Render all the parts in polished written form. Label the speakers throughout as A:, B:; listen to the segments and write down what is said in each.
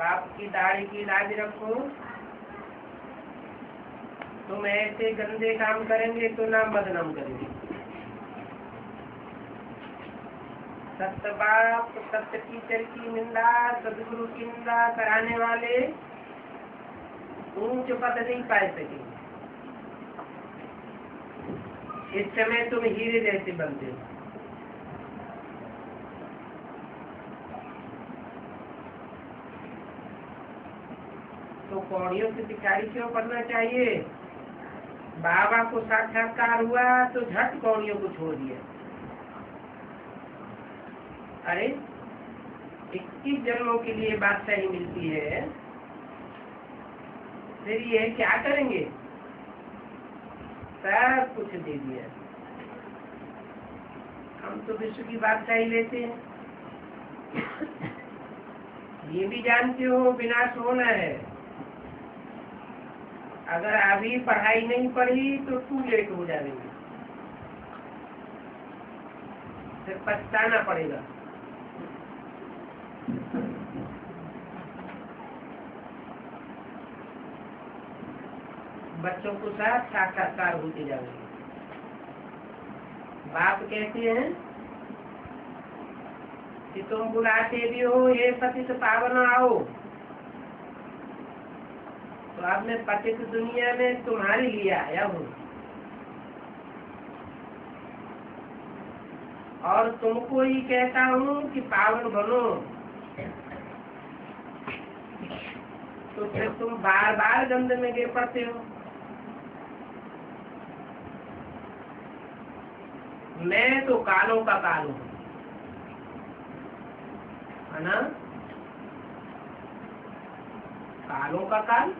A: बाप की दाढ़ी की लाज रखो। तुम ऐसे गंदे काम करेंगे तो नाम बदनाम करेंगे। सत्य बाप, सत्य टीचर की निंदा, सदगुरु की निंदा कराने वाले ऊंच पद नहीं पा सकेंगे। इस समय तुम हीरे जैसे बनते हो। तो कौड़ियों से भिखारी क्यों पढ़ना चाहिए? बाबा को साक्षात्कार हुआ तो झट कौड़ियों को छोड़ दिया। अरे 21 जन्मों के लिए बादशाही मिलती है, फिर ये क्या करेंगे? सब कुछ दे दिया। हम तो विश्व की बादशाही लेते हैं। ये भी जानते हो विनाश होना है। अगर अभी पढ़ाई नहीं पढ़ी तो टू लेट हो जाएंगे, फिर पछताना पड़ेगा। बच्चों को साथ साक्षात्कार होते जाएंगे। बाप कहते हैं कि तुम बुलाते भी हो ये पतित पावन आओ, तो अब मैं पतित दुनिया में तुम्हारे लिए आया हूँ और तुमको ही कहता हूँ कि पावन बनो। तो फिर तुम बार बार गंद में गिर पड़ते हो। मैं तो कालों का काल हूँ, है ना? कालों का काल,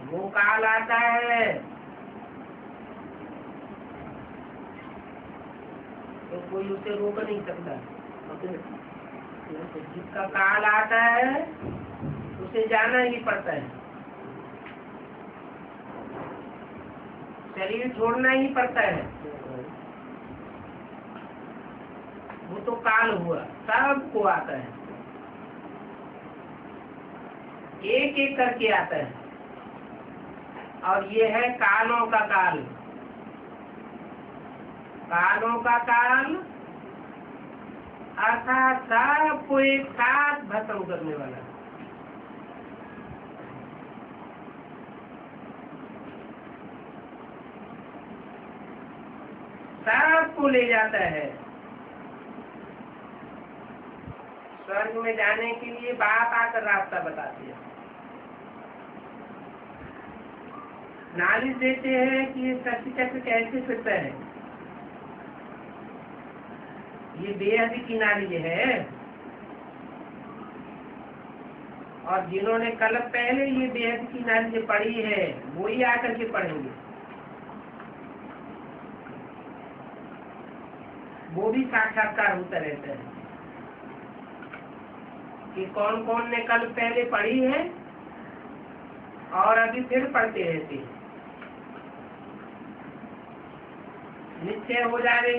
A: वो काल आता है तो कोई उसे रोक नहीं सकता। जिसका काल आता है उसे जाना ही पड़ता है, शरीर छोड़ना ही पड़ता है। वो तो काल हुआ, सबको आता है, एक एक करके आता है। और ये है कालों का काल। कालों का काल अर्थात सबको एक साथ भस्म करने वाला। सबको ले जाता है। स्वर्ग में जाने के लिए बाप आकर रास्ता बताते हैं, नालिश देते हैं कि ये शक्ति चक्र कैसे फिरता है। ये बेहदी की नालिश है, और जिन्होंने कल पहले ये बेहद की नालिश पढ़ी है वो ही आकर के पढ़ेंगे। वो भी साक्षात्कार होता रहता है कि कौन कौन ने कल पहले पढ़ी है और अभी फिर पढ़ते रहते हैं। निश्चय हो जाए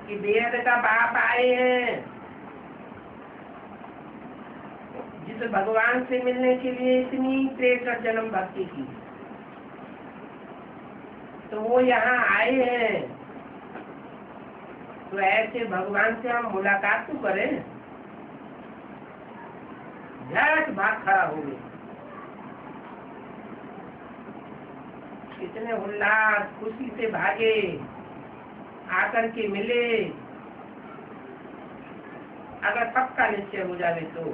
A: कि बेहद का बाप आए हैं, जिस भगवान से मिलने के लिए इतनी प्रेषक जन्म भक्ति की, तो वो यहाँ आए हैं। तो ऐसे भगवान से हम मुलाकात तो करें। झट भाग खड़ा हो गए, कितने उल्लास खुशी से भागे, आकर के मिले। अगर पक्का निश्चय हो जाए तो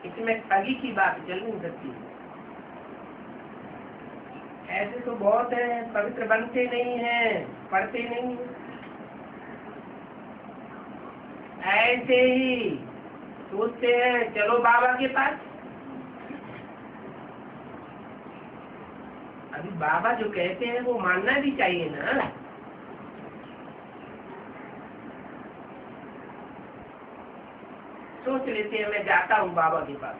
A: इसमें ठगी की बात चल नहीं सकती। ऐसे तो बहुत है, पवित्र बनते नहीं हैं, पढ़ते नहीं, ऐसे ही सोचते हैं चलो बाबा के पास। अभी बाबा जो कहते हैं वो मानना भी चाहिए ना। सोच लेते हैं मैं जाता हूँ बाबा के पास,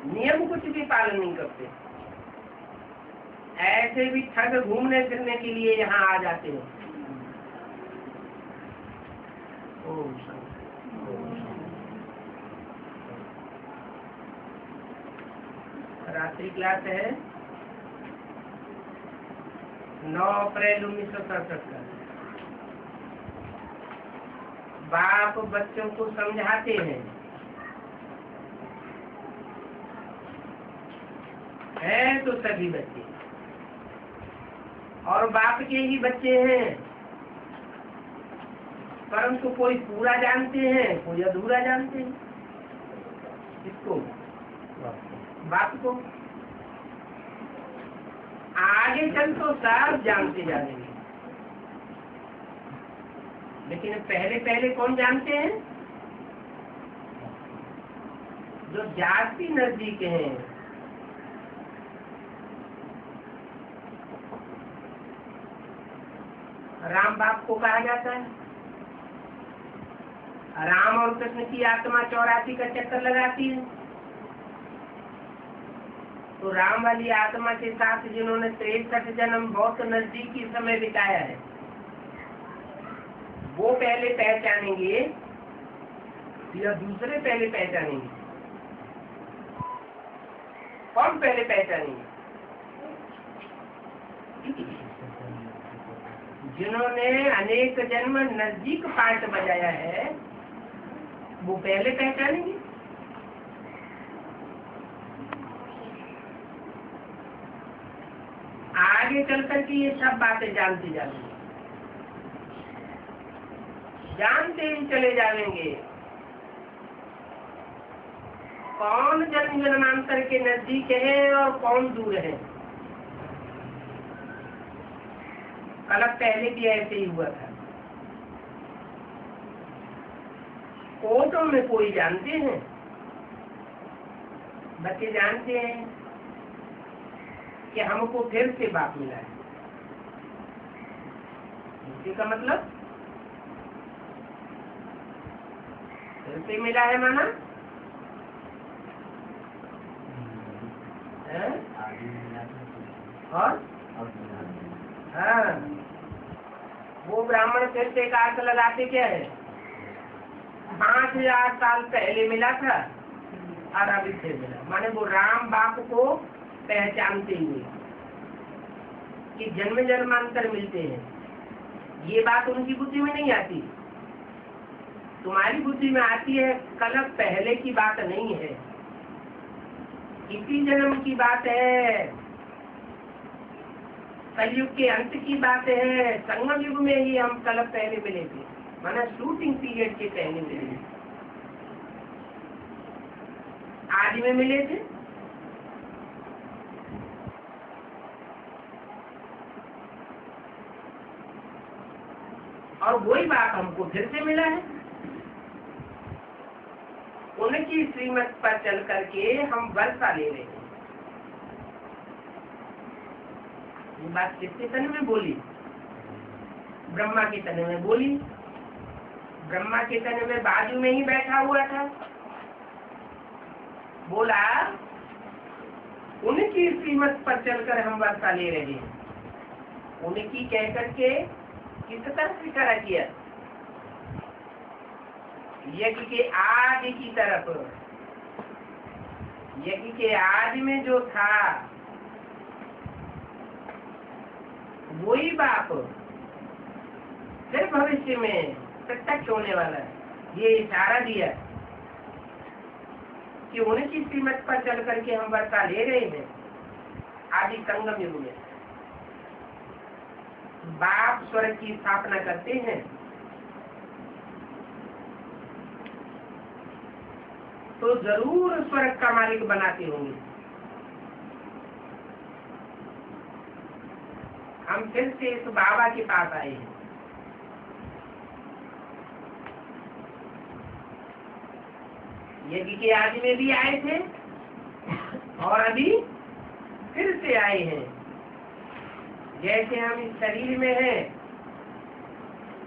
A: नियम कुछ भी पालन नहीं करते, ऐसे भी ठग घूमने फिरने के लिए यहाँ आ जाते हैं। ओम शांति। रात्रि क्लास है 9 अप्रैल 1967 का। बाप बच्चों को समझाते हैं, है तो सभी बच्चे और बाप के ही बच्चे हैं, परंतु कोई पूरा जानते हैं, कोई अधूरा जानते हैं। इसको बाप को आगे चल तो सब जानते जाएंगे, लेकिन पहले पहले कौन जानते हैं? जो जाति नजदीक हैं। राम बाप को कहा जाता है। राम और कृष्ण की आत्मा 84 का चक्कर लगाती है, तो राम वाली आत्मा के साथ जिन्होंने 63 जन्म बहुत नजदीकी समय बिताया है, वो पहले पहचानेंगे या दूसरे पहले पहचानेंगे? कौन पहले पहचानेंगे? जिन्होंने अनेक जन्म नजदीक पार्ट बजाया है, वो पहले पहचानेंगे। आगे चल करके ये सब बातें जानते जाएंगे, जानते ही चले जाएंगे कौन जन्म जन्मांतर के नजदीक है और कौन दूर है। कल पहले भी ऐसे ही हुआ था। कोर्टों में कोई जानते हैं, बच्चे जानते हैं कि हमको फिर से बाप मिला है। इसका मतलब फिर से मिला है माना है? और हाँ, वो ब्राह्मण फिर से एक अर्थ लगाते क्या है? 5000 साल पहले मिला था और अभी फिर मिला, माने वो राम बाप को पहचानते हुए कि जन्म जन्मांतर मिलते हैं। ये बात उनकी बुद्धि में नहीं आती, तुम्हारी बुद्धि में आती है। कल पहले की बात नहीं है, इसी जन्म की बात है, कलयुग के अंत की बात है। संगम युग में ही हम कल पहले मिले थे, माना शूटिंग पीरियड के पहले मिले थे, आज में मिले थे। और वही बात हमको फिर से मिला है। उनकी श्रीमत पर चल करके हम वर्षा ले रहे हैं। ये बात किसके तन में बोली? ब्रह्मा के तन में बोली। ब्रह्मा के तन में बाजू में ही बैठा हुआ था, बोला उनकी श्रीमत पर चलकर हम वर्षा ले रहे हैं। उनकी कह करके किस तरफ इशारा किया? यज्ञ के आदि की तरफ। यज्ञ के आदि में जो था वही बाप फिर भविष्य में प्रत्यक्ष होने वाला है। ये इशारा दिया कि उनकी श्रीमत पर चल करके हम वर्षा ले रहे हैं। आदि संगम युग में बाप स्वर्ग की स्थापना करते हैं, तो जरूर स्वर्ग का मालिक बनाते होंगे। हम फिर से इस बाबा के पास आए हैं। यज्ञ के आदि में भी आए थे और अभी फिर से आए हैं। जैसे हम इस शरीर में हैं,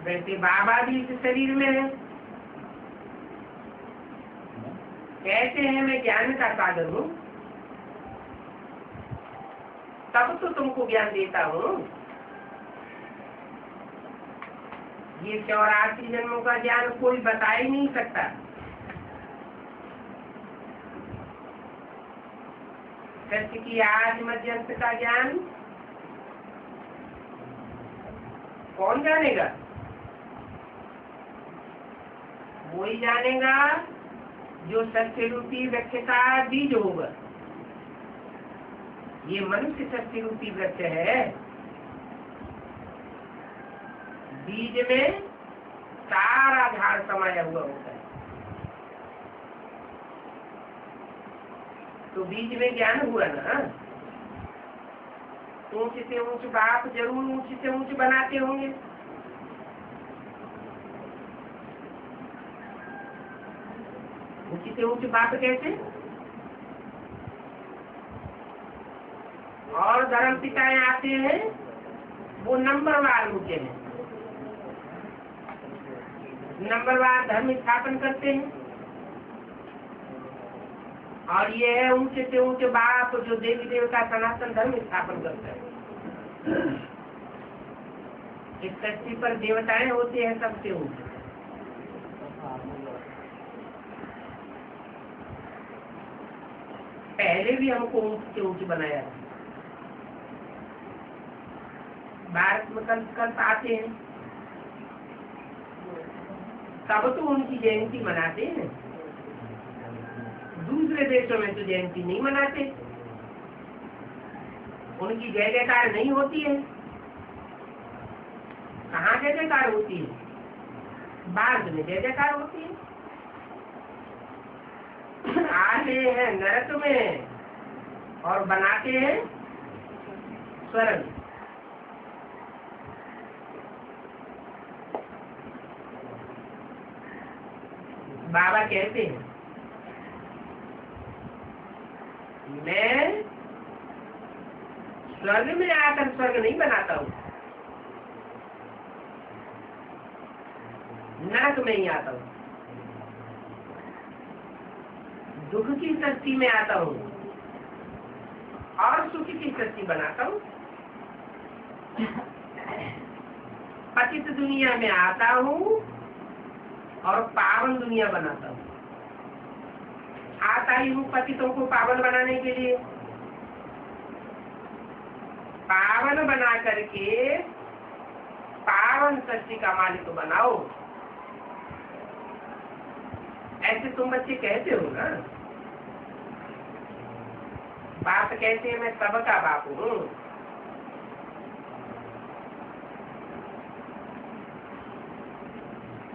A: वैसे बाबा भी इस शरीर में है। कहते हैं मैं ज्ञान का सागर हूँ, तब तो तुमको ज्ञान देता हूँ। ये 84 जन्मों का ज्ञान कोई बता ही नहीं सकता। सत्य की आज मध्यंत का ज्ञान कौन जानेगा? वही जानेगा जो सत्य रूपी वृक्ष का बीज होगा। ये मनुष्य सत्य रूपी वृक्ष है। बीज में सारा झाड़ समाया हुआ होता है। तो बीज में ज्ञान हुआ ना। ऊंच से ऊंच बाप जरूर ऊंच से ऊंच बनाते होंगे। ऊंच से ऊंच बाप कैसे? और धर्म पिताएं आते हैं, वो नंबरवार ऊंचे हैं, नंबरवार धर्म स्थापन करते हैं। और ये है ऊंचे से ऊंचे बाप जो देवी देवता सनातन धर्म स्थापन करता है। इस धरती पर देवताएं होते हैं सबसे ऊंचे। पहले भी हमको ऊंच से ऊंच बनाया है। भारत में कल्प आते हैं, तब तो उनकी जयंती मनाते हैं। दूसरे देशों में तो जयंती नहीं मनाते, उनकी जय जयकार नहीं होती है। कहाँ जय जयकार होती है? भारत में जय जयकार होती है। आते हैं नरक में और बनाते हैं स्वर्ग। बाबा कहते हैं मैं स्वर्ग में आकर स्वर्ग नहीं बनाता हूँ, नरक में ही आता हूँ। दुख की सृष्टि में आता हूँ और सुख की सृष्टि बनाता हूँ। पतित दुनिया में आता हूँ और पावन दुनिया बनाता हूँ। आता ही हूँ पतितों को पावन बनाने के लिए। पावन बना करके पावन सृष्टि का मालिक बनाओ। ऐसे तुम बच्चे कहते हो ना, बाप कहते हैं मैं सबका बाप हूँ।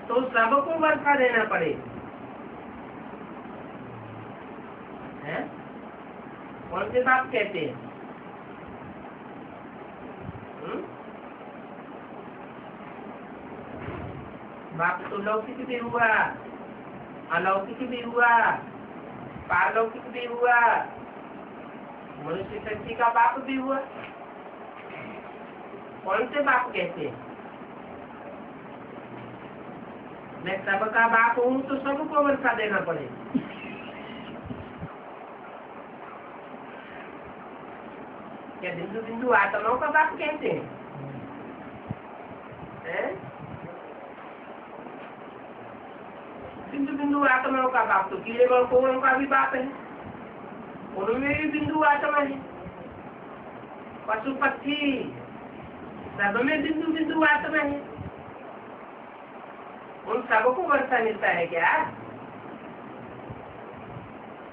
A: तो सबको वर्षा देना पड़े। हैं? कौन से बाप कहते हैं? बाप तो लौकिक भी हुआ, अलौकिक भी हुआ, पारलौकिक भी हुआ, मनुष्य शक्ति का बाप भी हुआ। कौन से बाप कहते हैं? मैं सबका बाप हूँ तो सबको वर्षा देना पड़े। क्या बिंदु बिंदु आत्माओं का बाप कहते हैं? बिंदु बिंदु आत्माओं का बाप तो कीड़े मकोड़ों का भी बाप है, उनमें भी बिंदु आत्मा है। पशु पक्षी सब में बिंदु बिंदु आत्मा है। उन सबको वर्षा मिलता है क्या?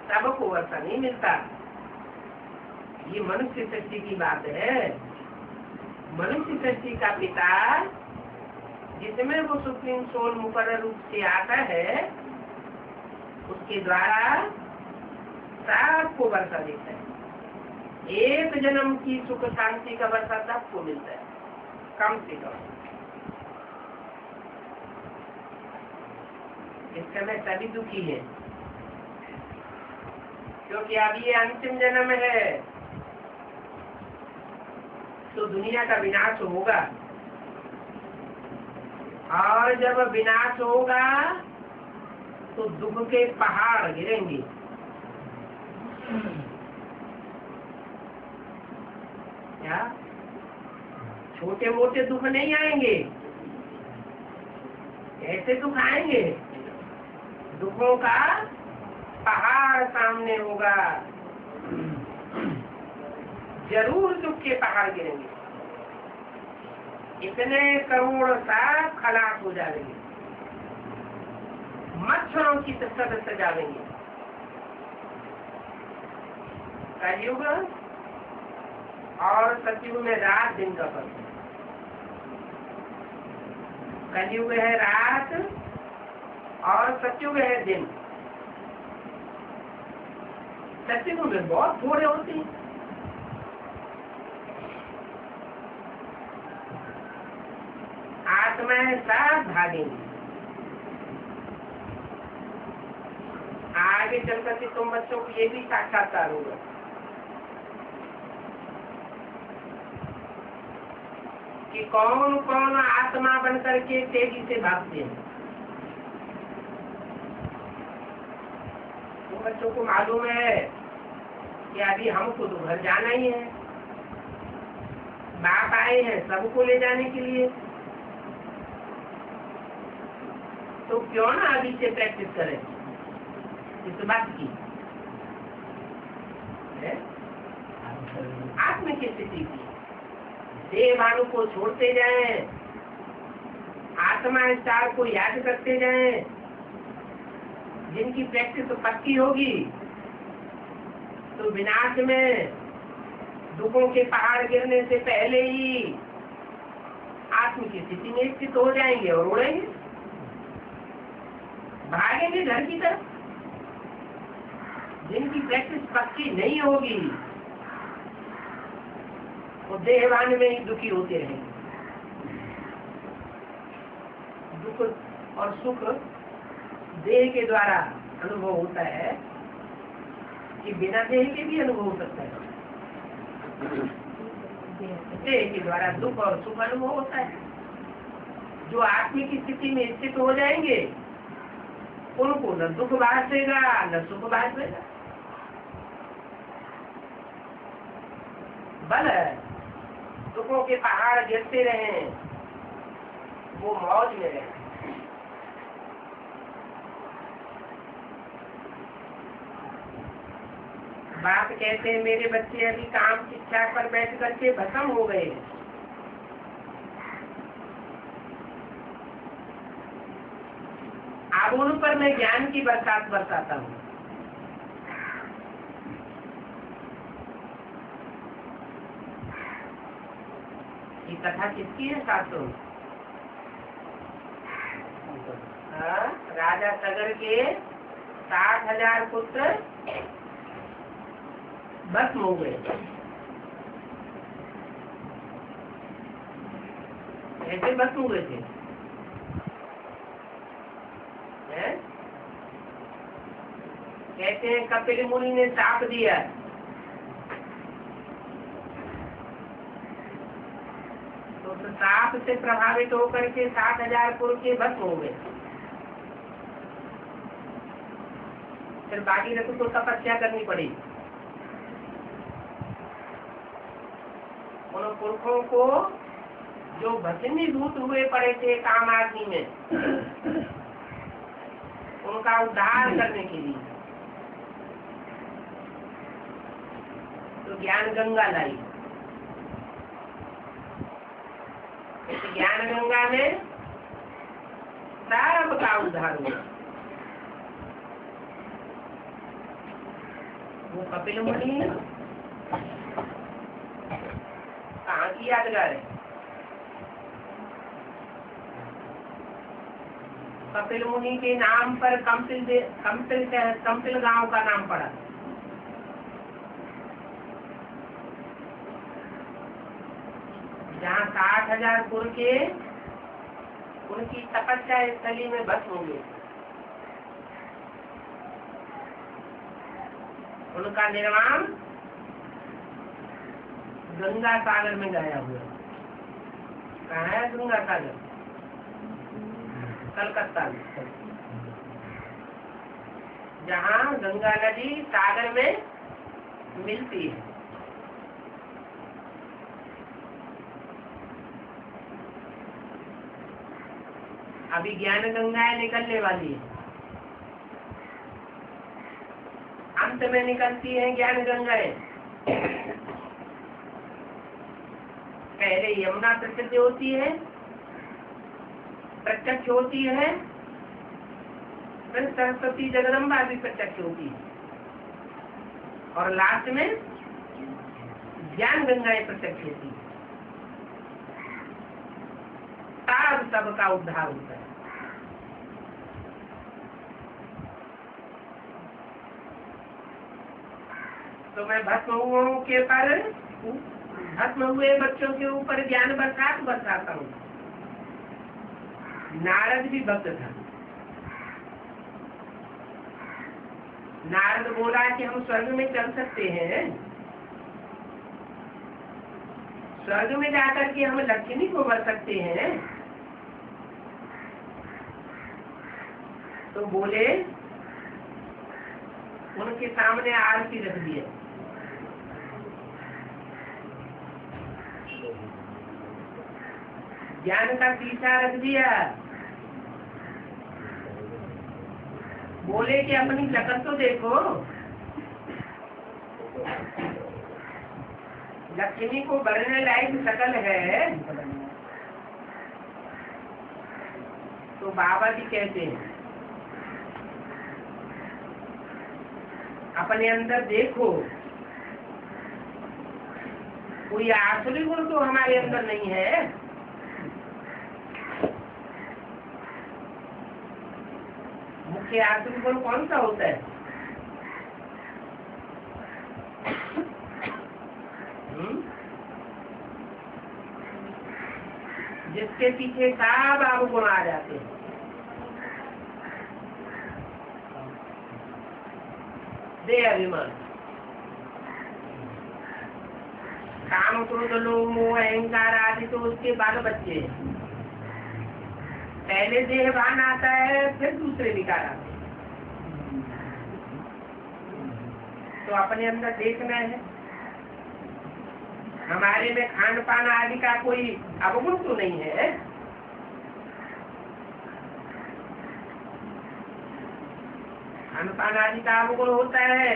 A: सबको वर्षा नहीं मिलता। ये मनुष्य सृष्टि की बात है। मनुष्य सृष्टि का पिता जिसमें वो सुप्रीम सोल मुकर्रर रूप से आता है, उसके द्वारा सबको वर्षा देता है। एक जन्म की सुख शांति का वर्षा सबको मिलता है, कम से कम। इस समय सभी दुखी है, क्योंकि अब ये अंतिम जन्म है तो दुनिया का विनाश होगा। और जब विनाश होगा तो दुख के पहाड़ गिरेंगे। क्या छोटे मोटे दुख नहीं आएंगे, ऐसे दुख आएंगे, दुखों का पहाड़ सामने होगा, जरूर दुख के पहाड़ गिरेंगे, इतने करोड़ साहब खलास हो जाएंगे, मच्छरों की तरह सजावेंगे। कलयुग और सतयुग में रात दिन का फर्क है। कलयुग है रात और सतयुग है दिन। सतयुग में बहुत थोड़े होते हैं, आत्माएं सब भागेंगी। आगे चल करके तुम बच्चों को ये भी साक्षात्कार होगा कि कौन कौन आत्मा बन करके तेजी से भागते हैं। तुम बच्चों को मालूम है कि अभी हमको तो घर जाना ही है, बाप आए हैं सबको ले जाने के लिए, तो क्यों ना अभी से प्रैक्टिस करें इस बात की है? आत्म की स्थिति की देह भानु को छोड़ते जाएं, आत्मा स्टार को याद करते जाएं। जिनकी प्रैक्टिस तो पक्की होगी तो विनाश में दुखों के पहाड़ गिरने से पहले ही आत्म की स्थिति में स्थित हो जाएंगे और उड़ेंगे, भागेंगे घर की तरफ। जिनकी प्रैक्टिस पक्की नहीं होगी वो देहवान में ही दुखी होते रहेंगे। दुख और सुख देह के द्वारा अनुभव होता है कि बिना देह के भी अनुभव हो सकता है। देह के द्वारा दुख और सुख अनुभव होता है। जो आत्मा की स्थिति में स्थित हो जाएंगे उनको न दुख भासेगा न सुख भासेगा। बल दुखों के पहाड़ गिरते रहे, वो मौज में रहे। बाप कहते हैं मेरे बच्चे अभी काम शिक्षा पर बैठ करके भस्म हो गए, अब उन पर मैं ज्ञान की बरसात बरसाता हूँ। ये कथा किसकी है शास्त्रों? राजा सगर के 60,000 पुत्र भस्म हो गए। ऐसे भस्म हुए थे। कहते हैं कपिल मुनि ने शाप दिया, तो शाप से प्रभावित होकर के 60,000 पुरुष के भस्म हो गए। फिर बाकी रखो तो तपस्या करनी पड़ी। उन पुरखों को जो भस्मीभूत हुए पड़े थे काम आदमी में, उनका उद्धार करने के लिए तो ज्ञान गंगा लाई। इस ज्ञान गंगा में सब का उद्धार हुआ। वो कपिल मुनि कहाँ की यादगार है? कपिल मुनि के नाम पर कंपिल गांव का नाम पड़ा। जहाँ 60,000 पुर के उनकी तपस्या स्थली में भस्म हो गए। उनका निर्वाण गंगा सागर में गया हुआ। कहाँ है गंगा सागर? कलकत्ता में, जहाँ गंगा नदी सागर में मिलती है। अभी ज्ञान गंगाएं निकलने वाली है, अंत में निकलती है ज्ञान गंगाएं। पहले यमुना प्रसिद्ध होती है, प्रत्यक्ष होती है, फिर सरस्वती जगदम्बा भी प्रत्यक्ष होती है, और लास्ट में ज्ञान गंगाएं प्रत्यक्ष होती है। तब सबका उद्धार होता है। तो मैं भस्म के पर भस्म हुए बच्चों के ऊपर ज्ञान बरसाता हूँ। नारद भी भक्त था। नारद बोला कि हम स्वर्ग में चल सकते हैं, स्वर्ग में जाकर के हम लक्ष्मी को वर सकते हैं। तो बोले, उनके सामने आरती रख दिया। ज्ञान का शीशा रख दिया। बोले कि अपनी शक्ल तो देखो, लक्ष्मी को भरने लायक शक्ल है। तो बाबा जी कहते हैं, अपने अंदर देखो, कोई आसुरी गुण तो हमारे अंदर नहीं है। मुख्य आसुरी गुण कौन सा होता है? जिसके पीछे सब अवगुण आ जाते हैं। दे अभिमान, काम, क्रोध, लोभ, मोह, अहंकार आदि तो उसके बाद बच्चे हैं। पहले देहभान आता है, फिर दूसरे विकार आते हैं। तो अपने अंदर देखना है, हमारे में खान पान आदि का कोई अवगुण तो नहीं है। खान पान आदि का अवगुण होता है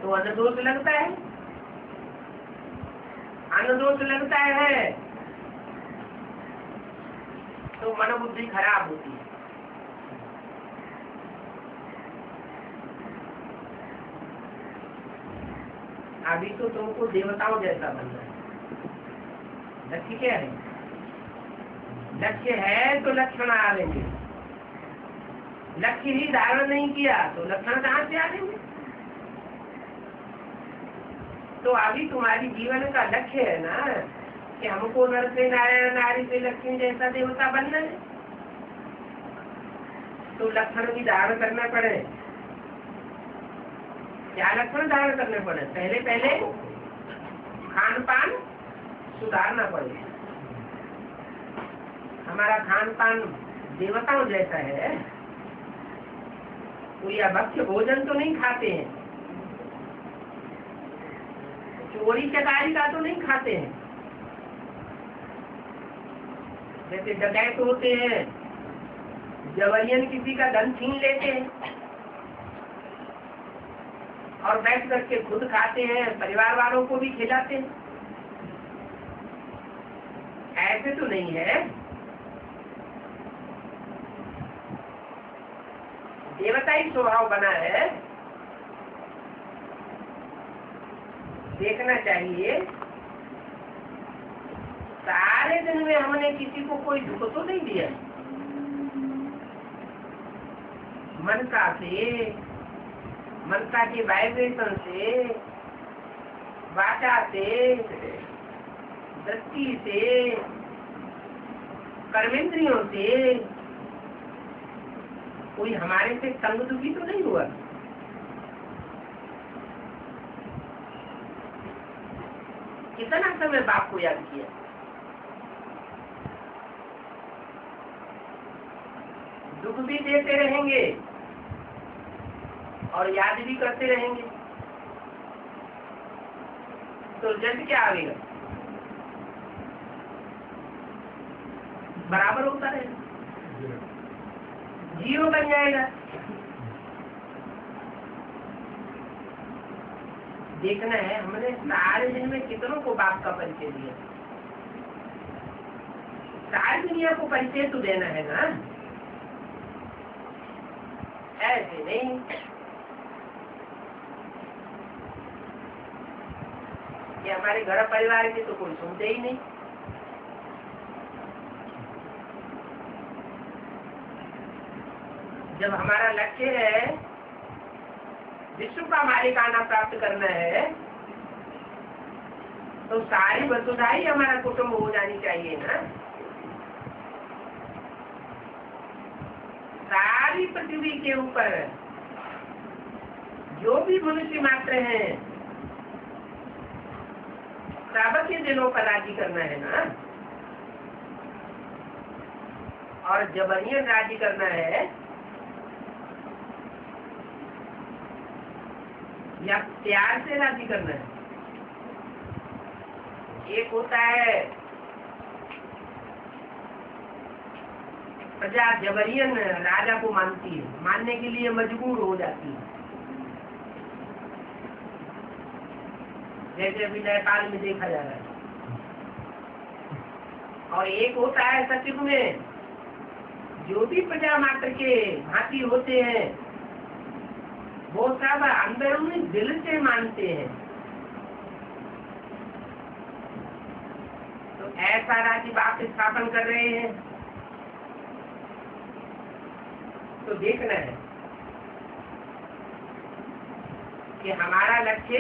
A: तो अन्न दोष लगता है, अन्न दोष लगता है तो मन बुद्धि खराब होती है। अभी तो तुमको देवताओं जैसा बनना है। लक्ष्य क्या है? लक्ष्य है तो लक्षण आ लेंगे। लक्ष्य ही धारण नहीं किया तो लक्षण कहाँ से आ लेंगे? तो अभी तुम्हारी जीवन का लक्ष्य है ना कि हमको नर से नारायण, नारी से लक्ष्मी जैसा देवता बनना है। तो लक्षण भी धारण करना पड़े। क्या लक्षण धारण करने पड़े? पहले खान पान सुधारना पड़े। हमारा खान पान देवताओं जैसा है, कोई अभक्ष्य भोजन तो नहीं खाते हैं, चोरी चकारी का तो नहीं खाते हैं। जैसे डकैत होते हैं, जबरियन किसी का धन छीन लेते हैं और बैठ करके खुद खाते हैं, परिवार वालों को भी खिलाते हैं। ऐसे तो नहीं है। देवताई स्वभाव बना है। देखना चाहिए सारे दिन में हमने किसी को कोई दुख तो नहीं दिया। मनसा के वाइब्रेशन से, वाचा से, दृष्टि से, कर्मेंद्रियों से कोई हमारे से संग दुखी तो नहीं हुआ। कितना समय बाप को याद किया, दुख भी देते रहेंगे और याद भी करते रहेंगे, तो रिजल्ट क्या आएगा? बराबर होता रहेगा, जीरो बन जाएगा। देखना है हमने सारे दिन में कितनों को बाप का परिचय दिया, सारी दुनिया को परिचय तो देना है ना, ऐसे नहीं कि हमारे घर परिवार के तो कोई सुनते ही नहीं। जब हमारा लक्ष्य है विश्व का मालिकाना प्राप्त करना है तो सारी वसुधा ही हमारा कुटुंब हो जानी चाहिए ना। सारी पृथ्वी के ऊपर जो भी मनुष्य मात्र हैं सबके दिलों पर राजी करना है ना, और जबरन राजी करना है या प्यार से राजी करना है। एक होता है प्रजा जबरियन राजा को मानती है, मानने के लिए मजबूर हो जाती है, जैसे अभी नेपाल में देखा जा रहा है। और एक होता है सचिव में जो भी प्रजा मात्र के भांति होते हैं वो सब अंदरूनी दिल से मानते हैं। तो ऐसा राज्य बाप स्थापन कर रहे हैं तो देखना है कि हमारा लक्ष्य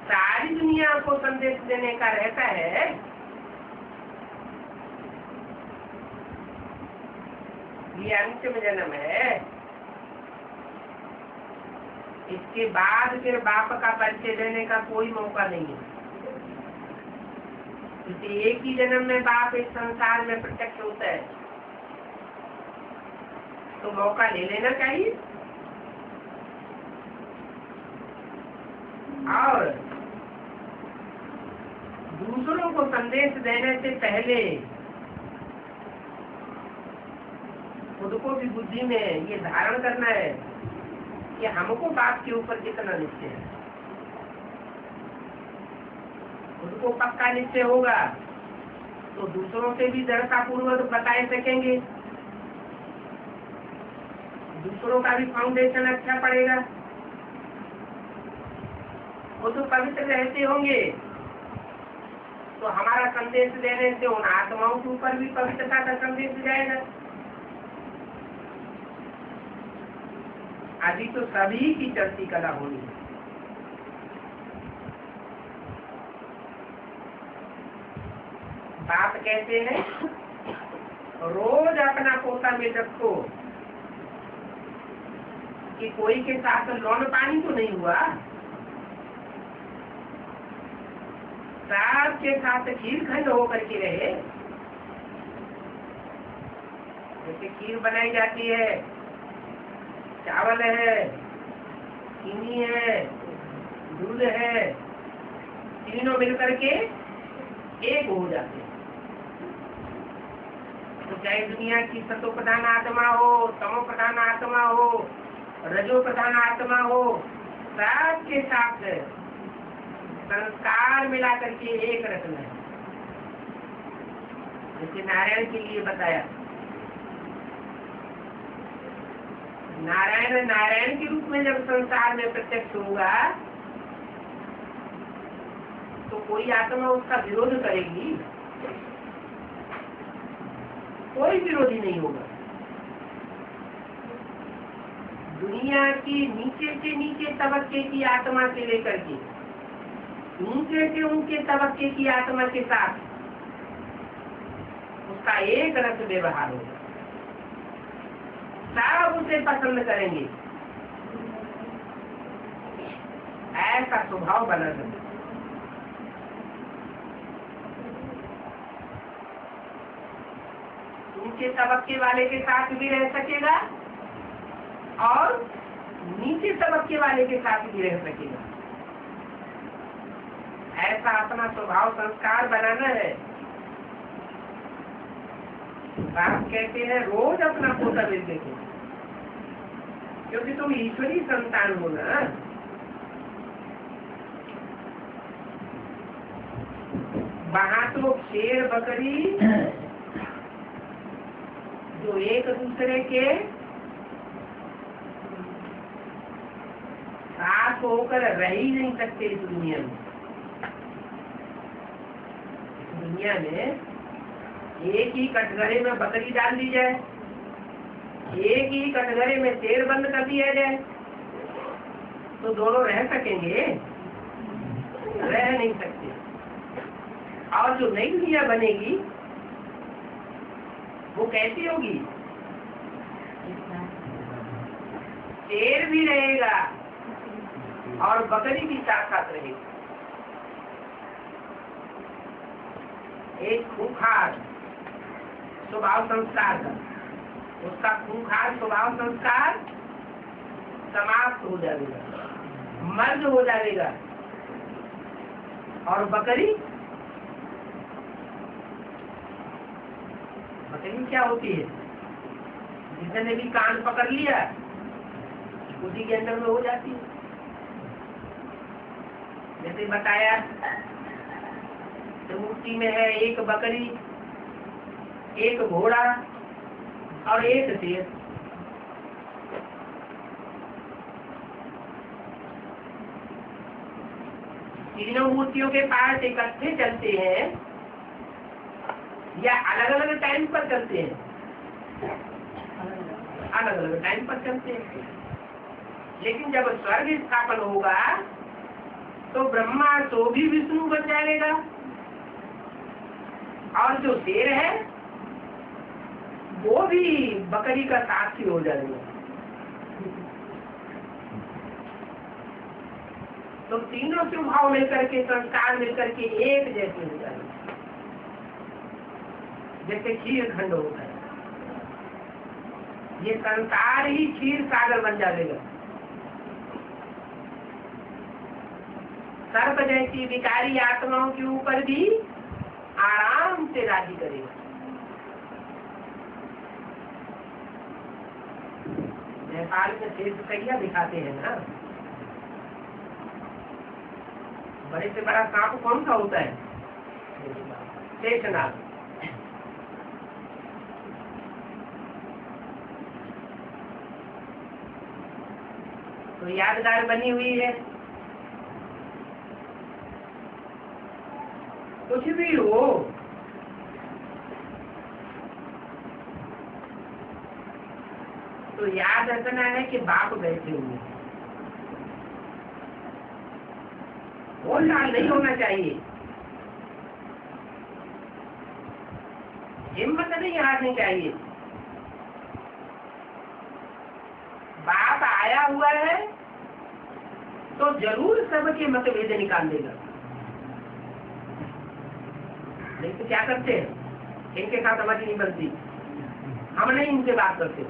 A: सारी दुनिया को संदेश देने का रहता है। ये अंतिम जन्म है, इसके बाद फिर बाप का परिचय देने का कोई मौका नहीं है। क्योंकि एक ही जन्म में बाप इस संसार में प्रत्यक्ष होता है तो मौका ले लेना चाहिए। और दूसरों को संदेश देने से पहले खुद को भी बुद्धि में ये धारण करना है कि हमको बाप के ऊपर कितना निश्चय है। खुद को पक्का निश्चय होगा तो दूसरों से भी दृढ़ता पूर्वक बताए सकेंगे, दूसरों का भी फाउंडेशन अच्छा पड़ेगा। वो तो पवित्र रहते होंगे तो हमारा संदेश देने से उन आत्माओं के ऊपर भी पवित्रता का संदेश जाएगा। अभी तो सभी की चलती कला होनी है। बाप कहते हैं रोज अपना पोता में रखो कि कोई के साथ लौन पानी तो नहीं हुआ, साथ के साथ खीर खंड होकर के रहे। जैसे खीर बनाई जाती है, चावल है, चीनी है, दूध है, तीनों मिलकर के एक हो जाते हैं। तो चाहे दुनिया की सतो प्रधान आत्मा हो, तमो प्रधान आत्मा हो, रजो प्रधान आत्मा हो, साथ के साथ संस्कार मिला करके एक रखना है। जैसे नारायण के लिए बताया, नारायण नारायण के रूप में जब संसार में प्रत्यक्ष होगा तो कोई आत्मा उसका विरोध करेगी? कोई विरोधी नहीं होगा। दुनिया की नीचे से नीचे तबके की आत्मा से लेकर के ऊंचे से ऊंचे तबके की आत्मा के साथ उसका एक रस व्यवहार होगा। सब उसे पसंद करेंगे, ऐसा स्वभाव बना सकते। ऊंचे तबके वाले के साथ भी रह सकेगा और नीचे तबके वाले के साथ भी रह सकेगा। ऐसा अपना स्वभाव संस्कार बनाना है बाप कहते हैं रोज अपना पोता बिल देखे, क्योंकि तुम ईश्वरी संतान हो ना। वहां तो शेर बकरी जो एक दूसरे के साथ होकर रह ही नहीं सकते इस दुनिया में। इस दुनिया में एक ही कटघरे में बकरी डाल दी जाए, एक ही कटघरे में शेर बंद कर दिया जाए, तो दोनों रह सकेंगे? रह नहीं सकते। और जो नई दुनिया बनेगी वो कैसी होगी? शेर भी रहेगा और बकरी भी साथ साथ रहेगी। एक खूंखार स्वभाव संस्कार का, उसका खूंखार स्वभाव संस्कार समाप्त हो जाएगा, मर्द हो जाएगा। और बकरी क्या होती है? जिसने भी कान पकड़ लिया उसी के अंदर में हो जाती है। जैसे बताया तो मूर्ति में है एक बकरी, एक घोड़ा और एक शेर। तीनों मूर्तियों के पास इकट्ठे चलते हैं या अलग अलग टाइम पर चलते हैं? अलग अलग टाइम पर चलते हैं। लेकिन जब स्वर्ग स्थापन होगा तो ब्रह्मा तो भी विष्णु बन जाएगा और जो शेर है वो भी बकरी का साक्षी हो जाएगा। तो तीनों स्वभाव मिलकर के, संस्कार मिलकर के एक जैसे हो जाएंगे। जैसे क्षीर खंड होता है, ये संसार ही क्षीर सागर बन जाएगा। सर्प जैसी विकारी आत्माओं के ऊपर भी आराम से राजी करेगा। नेपाल में शेष कैया दिखाते हैं ना, बड़े से बड़ा सांप कौन सा होता है? शेषनाग। तो यादगार बनी हुई है। कुछ भी हो, तो याद रखना है कि बाप बैठे हुए, बोल डाल नहीं होना चाहिए, हिम्मत नहीं हारनी चाहिए। बाप आया हुआ है तो जरूर सबके मतभेद निकाल देगा। नहीं तो क्या करते हैं? इनके साथ हमारी नहीं बनती, हम नहीं इनसे बात करते।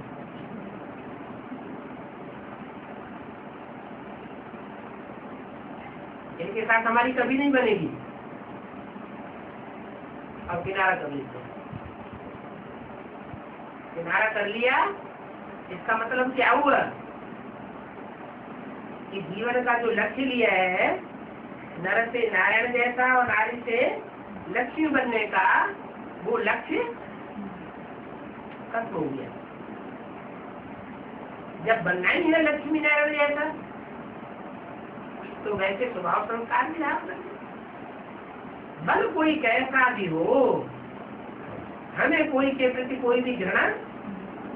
A: इनके साथ हमारी कभी नहीं बनेगी और किनारा कर लेते हैं। किनारा कर लिया, इसका मतलब क्या हुआ कि जीवन का जो लक्ष्य लिया है, नर से नारायण जैसा और नारी से लक्ष्मी बनने का, वो लक्ष्य खत्म हो गया। जब बनना ही है लक्ष्मी नारायण जैसा, तो वैसे स्वभाव संस्कार भी आप बल कोई कैसा भी हो, हमें कोई के प्रति कोई भी घृणा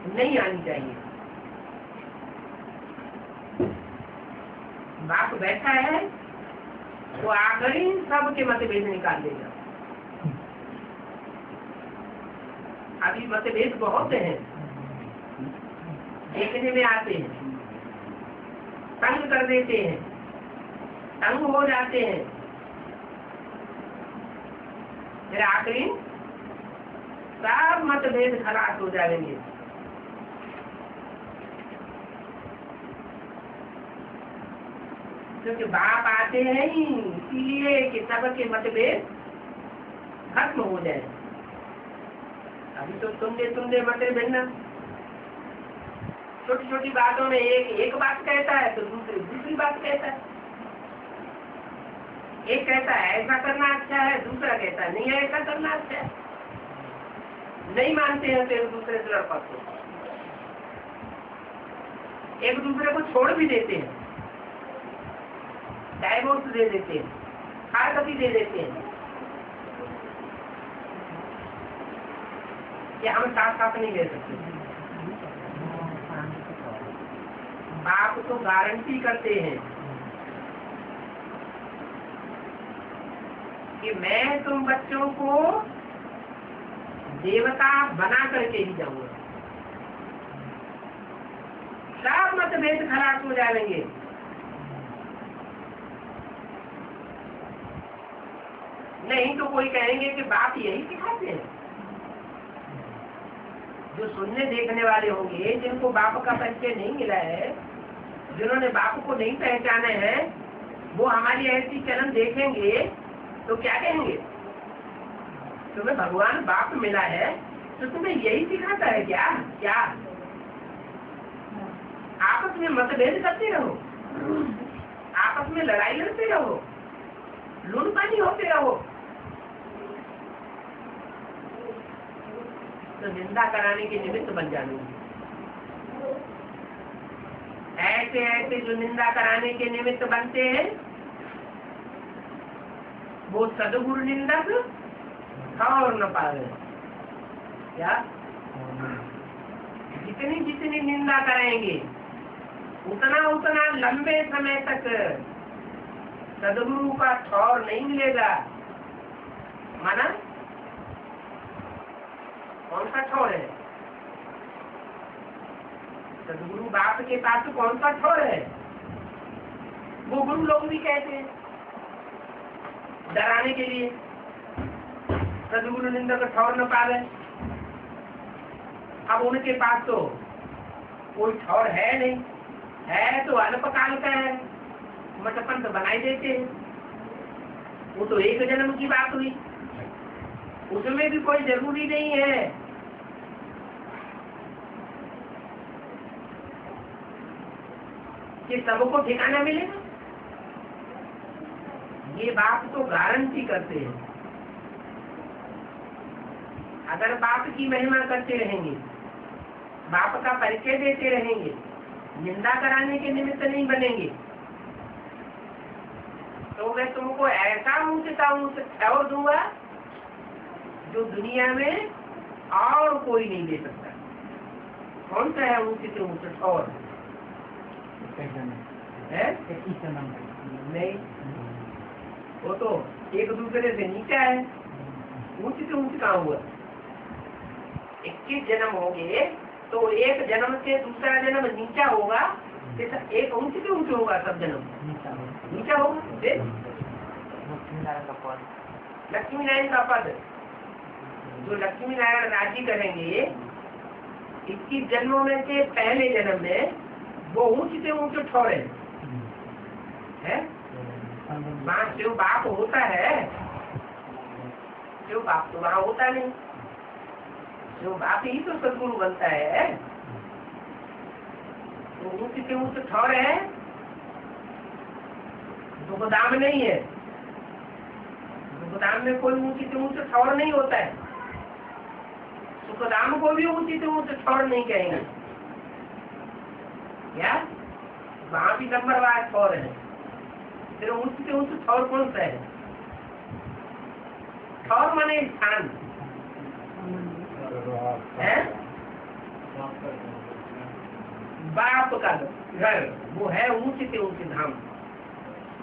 A: नहीं आनी चाहिए। बाप बैठा है तो आकर ही सबके मतभेद निकाल देगा। अभी मतभेद बहुत हैं, देखने में आते हैं, तंग कर देते हैं, तंग हो जाते हैं, फिर आखिरी सब मतभेद खलास हो जाएंगे। क्योंकि बाप आते हैं ही इसीलिए कि सबके मतभेद खत्म हो जाए। अभी तो तुमने मटे भिन्न, छोटी छोटी बातों में एक बात कहता है तो दूसरी बात कहता है। एक कहता है ऐसा करना अच्छा है, दूसरा कहता है नहीं ऐसा करना अच्छा है। नहीं मानते हैं तो एक दूसरे से लड़ पड़ते हैं, एक दूसरे को छोड़ भी देते हैं, डाइवोर्स दे देते हैं, फारकती दे देते हैं कि हम साथ साथ नहीं ले सकते। बाप तो गारंटी करते हैं कि मैं तुम बच्चों को देवता बना करके ही जाऊंगा। सब मतभेद खलास हो जाएंगे। नहीं तो कोई कहेंगे कि बाप यही सिखाते हैं। जो सुनने देखने वाले होंगे, जिनको बाप का परिचय नहीं मिला है, जिन्होंने बाप को नहीं पहचाने हैं, वो हमारी ऐसी चलन देखेंगे तो क्या कहेंगे? तुम्हें भगवान बाप मिला है तो तुम्हें यही सिखाता है क्या? क्या आपस में मतभेद करते रहो, आपस में लड़ाई लड़ते रहो, लूट पानी होते रहो, तो निंदा कराने के निमित्त बन जाने। ऐसे ऐसे जो निंदा कराने के निमित्त बनते हैं वो सदगुरु निंदक और न पावे। क्या जितनी जितनी निंदा करेंगे उतना उतना लंबे समय तक सदगुरु का ठौर नहीं मिलेगा। माना कौन सा ठौर है? सदगुरु बाप के पास तो कौन सा ठौर है? वो गुरु लोग भी कहते हैं डराने के लिए, सदगुरु निंदा का ठौर न पावे। अब उनके पास तो कोई ठौर है नहीं, है तो अल्पकाल का है, मटपन तो बनाई देते हैं। वो तो एक जन्म की बात हुई, उसमें भी कोई जरूरी नहीं है कि सबको ठिकाना मिलेगा। ये बात तो गारंटी करते हैं। अगर बाप की महिमा करते रहेंगे, बाप का परिचय देते रहेंगे, निंदा कराने के निमित्त नहीं बनेंगे, तो मैं तुमको ऐसा ऊंचता ऊंच ठौर दूंगा जो दुनिया में और कोई नहीं दे सकता। कौन सा है ऊंचे से ऊंचा ठौर? नहीं, वो तो एक दूसरे से नीचा है। ऊंचे से ऊंच कहाँ हुआ? 21 जन्म होंगे तो एक जन्म से दूसरा जन्म नीचा होगा, एक ऊंचे से ऊंचे होगा, सब जन्म नीचा होगा। लक्ष्मी नारायण का पद, जो लक्ष्मी नारायण राज्य करेंगे 21 जन्मों में से पहले जन्म में वो ऊंचे से ऊंचे ठौर है। वहाँ शिव बाप होता है, शिव बाप तो वहाँ होता नहीं। शिव बाप ही तो सदगुरु बनता है। तो ऊंचे से ऊंचे ठौर है, दुखदाम नहीं है। दुखदाम में कोई ऊंचे से ऊंचे ठौर नहीं होता है। सुखदाम को भी ऊंचे से ऊंचे ठौर नहीं कहेंगे। क्या वहाँ भी नंबरवार ठौर है। फिर ऊंचे से ऊंचे ठौर कौन सा है? ठौर माने स्थान है, बाप का घर, वो है ऊंचे से ऊंचे धाम,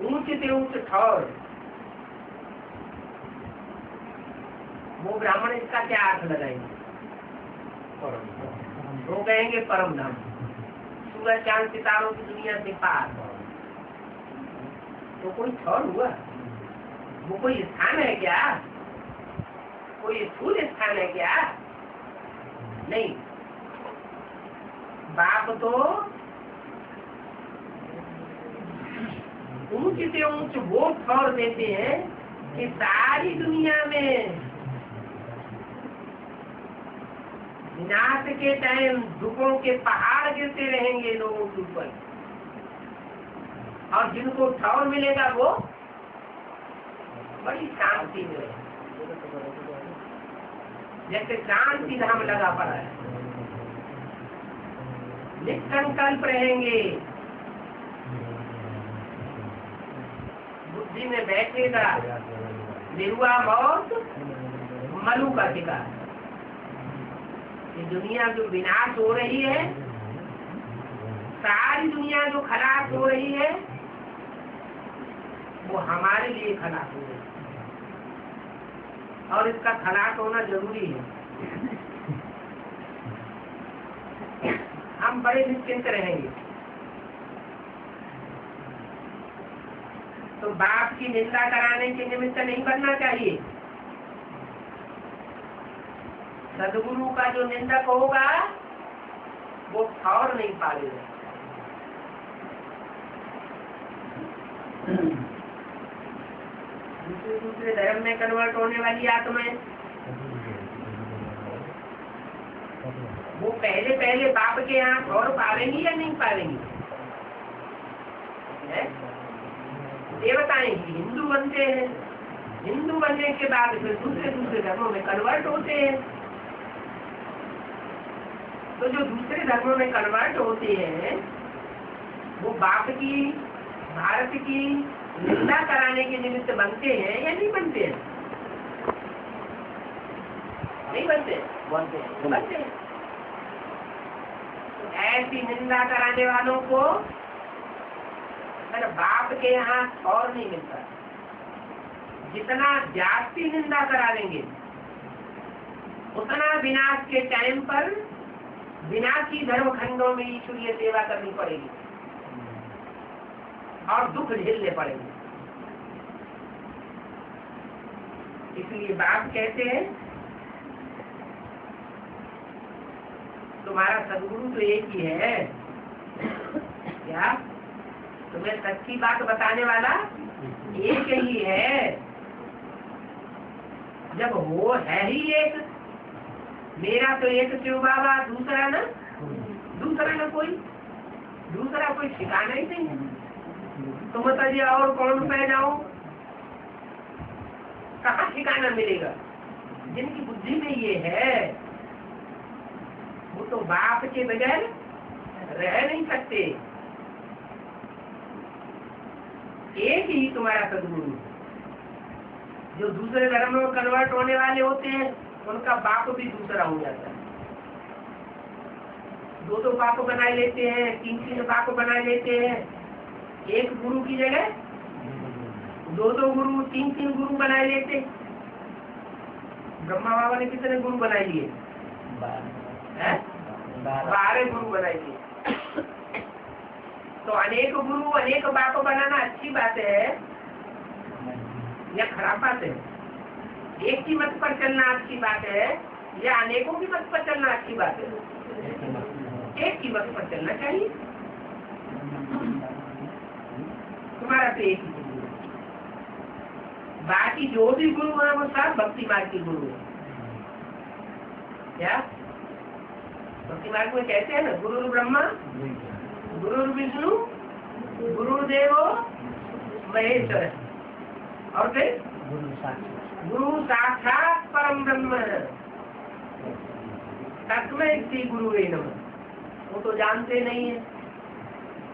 A: ऊंचे से ऊंचे ठौर। वो ब्राह्मण इसका क्या अर्थ लगाएंगे? वो कहेंगे परम धाम, सूरज चांद सितारों की दुनिया से पार। तो कोई ठौर हुआ? वो कोई स्थान है क्या? कोई स्थूल स्थान है क्या? नहीं। बाप तो ऊंच से ऊंच वो ठौर देते हैं कि सारी दुनिया में विनाश के टाइम दुखों के पहाड़ गिरते रहेंगे लोगों के ऊपर, और जिनको ठौर मिलेगा वो बड़ी शांति में रहेंगे, जैसे शांति धाम लगा पड़ा है, निसंकल्प रहेंगे, बुद्धि में बैठेगा, निरुआ मौत मलू का शिकार। ये दुनिया जो विनाश हो रही है, सारी दुनिया जो खलास हो रही है, वो हमारे लिए खलास हो रही है, और इसका खलास होना जरूरी है। हम बड़े निश्चिंत रहेंगे। तो बाप की निंदा कराने के निमित्त नहीं बनना चाहिए। सदगुरु का जो निंदक होगा वो ठौर नहीं पालेगा। दूसरे धर्म में कन्वर्ट होने वाली आत्माएं वो पहले बाप के यहाँ ठौर पालेंगी या नहीं पालेंगी? देवताएं ही हिंदू बनते हैं, हिंदू बनने के बाद फिर दूसरे धर्मों में कन्वर्ट होते हैं। तो जो दूसरे धर्मों में कन्वर्ट होते हैं वो बाप की, भारत की निंदा कराने के निमित्त बनते हैं या नहीं बनते हैं? नहीं बनते, बनते हैं। तो ऐसी निंदा कराने वालों को बाप के यहाँ और नहीं मिलता। जितना जाति निंदा करा लेंगे उतना विनाश के टाइम पर विनाशी धर्म खंडों में ईश्वरीय सेवा करनी पड़ेगी और दुख झेलने पड़ेंगे। इसलिए बाप कहते हैं तुम्हारा सदगुरु तो एक ही है। क्या तुम्हें सच्ची बात बताने वाला एक ही है। जब वो है ही एक, मेरा तो एक शिव बाबा, दूसरा न कोई ठिकाना ही नहीं है। तो बताइए और कौन पे जाऊं? कहाँ ठिकाना मिलेगा? जिनकी बुद्धि में ये है वो तो बाप के बगैर रह नहीं सकते। एक ही तुम्हारा सदगुरु। जो दूसरे धर्म में कन्वर्ट होने वाले होते हैं उनका बाप भी दूसरा हो जाता है। दो बाप बना लेते हैं, तीन बाप बना लेते हैं। एक गुरु की जगह दो गुरु, तीन गुरु बना लेते। ब्रह्मा बाबा ने कितने गुरु बना लिए? 12 गुरु बना लिए। तो अनेक गुरु अनेक बाप बनाना अच्छी बात है या खराब बात है? एक की मत पर चलना अच्छी बात है या अनेकों की मत पर चलना अच्छी बात है? एक की मत पर चलना चाहिए। तुम्हारा तो एक ही गुरु है, बाकी जो भी गुरु है वो सब भक्ति मार्ग के गुरु है। क्या भक्ति मार्ग में कहते हैं ना, गुरु ब्रह्मा गुरु विष्णु गुरुदेवो महेश्वर, और फिर गुरु साक्षात परम ब्रह्म तस्मै श्री गुरुवे नमः। वो तो जानते नहीं है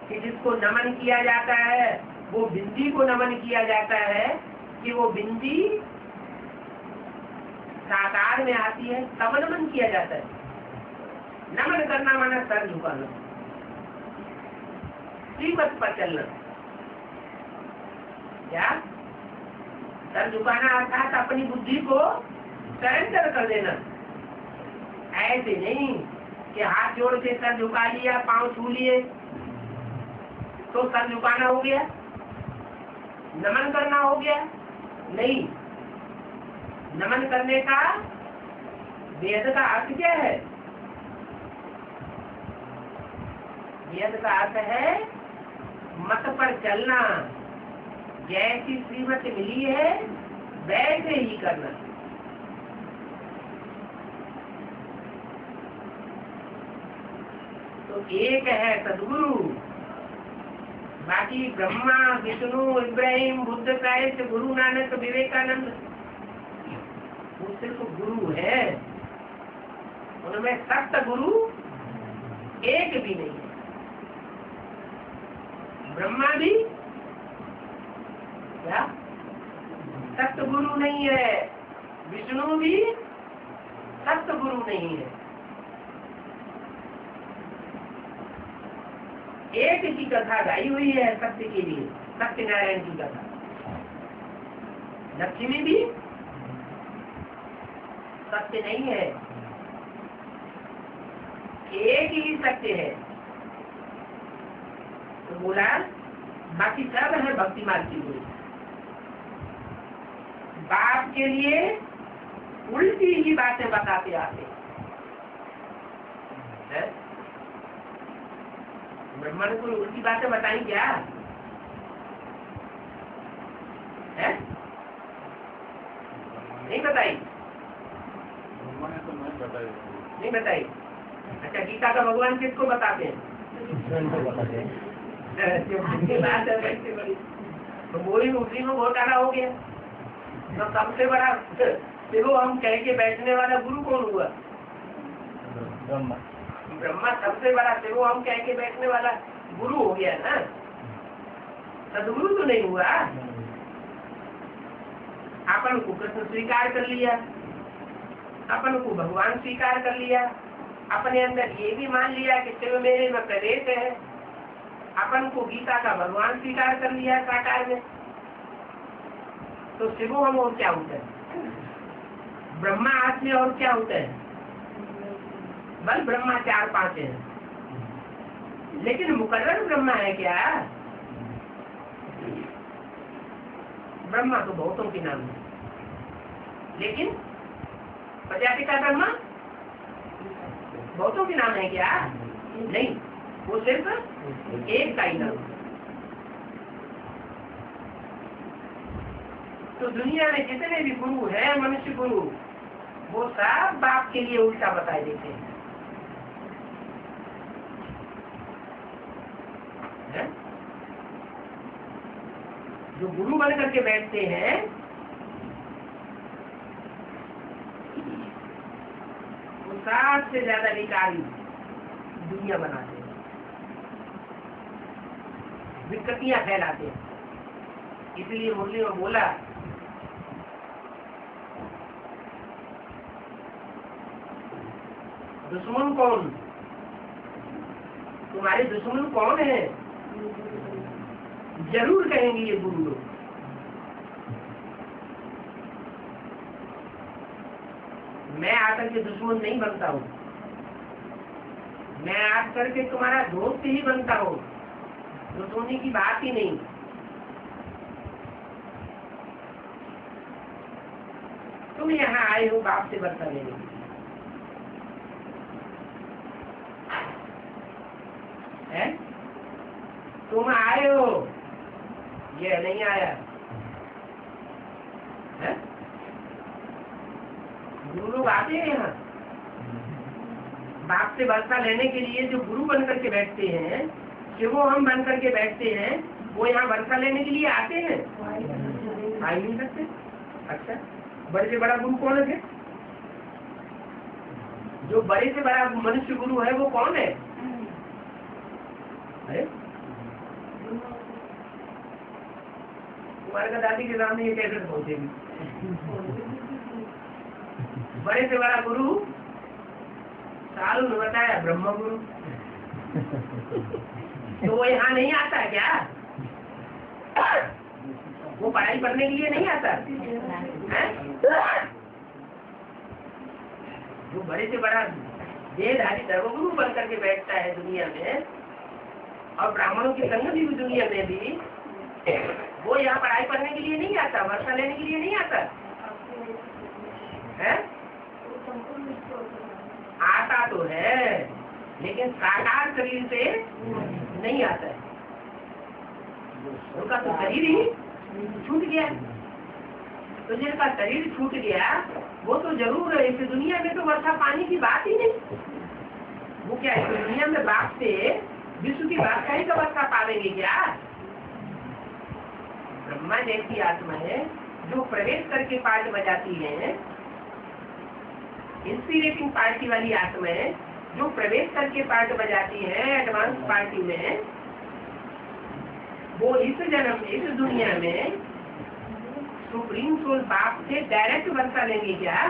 A: कि जिसको नमन किया जाता है वो बिंदी को नमन किया जाता है कि वो बिंदी साकार में आती है तब नमन किया जाता है। नमन करना माना सर झुकाना, श्रीमत पर चलना। क्या सर झुकाना अर्थात अपनी बुद्धि को सरेंडर कर देना। ऐसे नहीं कि हाथ जोड़ के सर झुका लिया, पांव छू लिए तो सर झुकाना हो गया, नमन करना हो गया। नहीं, नमन करने का वेद का अर्थ क्या है? वेद का अर्थ है मत पर चलना। जैसी श्रीमत मिली है वैसे ही करना। तो एक है सदगुरु, बाकी ब्रह्मा विष्णु इब्राहिम बुद्ध क्राइस्ट गुरु नानक विवेकानंद वो सिर्फ गुरु है, उनमें सत्य गुरु एक भी नहीं है। ब्रह्मा भी क्या सत्य गुरु नहीं है, विष्णु भी सत्य गुरु नहीं है। एक की कथा गाई हुई है सत्य के लिए, सत्यनारायण की कथा। लक्ष्मी भी सत्य नहीं है, एक ही सत्य है। तो बोला बाकी सब है भक्ति मार्ग के लिए, बाप के लिए उल्टी ही बातें बताते आते हैं। ब्रह्मा ने कोई उल्टी बातें बताई क्या है? नहीं बताई, नहीं बताई। अच्छा, गीता का भगवान किसको बताते हैं? बात है वैसे बड़ी, तो वही उसी में घोटाला हो गया। तो सबसे बड़ा देखो हम कह के बैठने वाला गुरु कौन हुआ? ब्रह्मा सबसे बड़ा देखो हम कह के बैठने वाला गुरु हो गया ना, सदगुरु तो नहीं हुआ। अपन को कृष्ण स्वीकार कर लिया, अपन को भगवान स्वीकार कर लिया, अपने अंदर ये भी मान लिया कि शिव मेरे में प्रवेश है, अपन को गीता का भगवान स्वीकार कर लिया साकार में। तो शिवो हम और क्या होता है? ब्रह्मा आत्मा और क्या होता है? बल ब्रह्मा 4-5 है, लेकिन मुकर्रर ब्रह्मा है क्या? ब्रह्मा तो बहुतों के नाम है, लेकिन प्रजाति का ब्रह्मा बहुतों के नाम है क्या? नहीं, वो सिर्फ एक का ही नाम है। तो दुनिया में जितने भी गुरु हैं, मनुष्य गुरु, वो सब बाप के लिए उल्टा बताए देते हैं। जो गुरु बन करके बैठते हैं वो सबसे ज्यादा विकारी दुनिया बनाते हैं, विकृतियां फैलाते हैं। इसलिए मुरली में बोला दुश्मन कौन? तुम्हारे दुश्मन कौन है? जरूर कहेंगे ये गुरु लोग। मैं आकर के दुश्मन नहीं बनता हूँ, मैं आकर के तुम्हारा दोस्त ही बनता हूँ, दुश्मनी की बात ही नहीं। तुम यहाँ आए हो बाप से बदला लेने के लिए, है? तुम आए हो, ये नहीं आया है? गुरु लोग आते हैं यहाँ बाप से वर्षा लेने के लिए। जो गुरु बन करके बैठते हैं, शिवो हम बन करके बैठते हैं, वो यहाँ वर्षा लेने के लिए आते हैं? आ ही नहीं सकते। अच्छा, बड़े से बड़ा गुरु कौन है? जो बड़े से बड़ा मनुष्य गुरु है वो कौन है? अरे तुम्हारे का दादी के सामने ये कैसे पहुंचेगी? बड़े से बड़ा गुरु सालू ने बताया ब्रह्म गुरु, तो वो यहाँ नहीं आता है क्या? वो पढ़ाई करने के लिए नहीं आता है? जो बड़े से बड़ा देहधारी धर्मगुरु बन करके बैठता है दुनिया में, और ब्राह्मणों की संगत भी दुनिया में भी, वो यहाँ पढ़ाई करने के लिए नहीं आता, वर्षा लेने के लिए नहीं आता है? आता तो है, लेकिन साकार शरीर से नहीं आता है। उनका तो शरीर ही छूट गया। तो जिनका शरीर छूट गया वो तो जरूर है। इस दुनिया में तो वर्षा पानी की बात ही नहीं, वो क्या इस दुनिया में बाप से विश्व की बादशाही का अवस्था पावेंगे क्या? ब्रह्मा जैसी आत्मा है जो प्रवेश करके पार्ट बजाती है, इंस्पिरेटिंग पार्टी वाली आत्मा है जो प्रवेश करके पार्ट बजाती है एडवांस पार्टी में, वो इस जन्म इस दुनिया में सुप्रीम सोल बाप से डायरेक्ट वर्षा लेंगे क्या?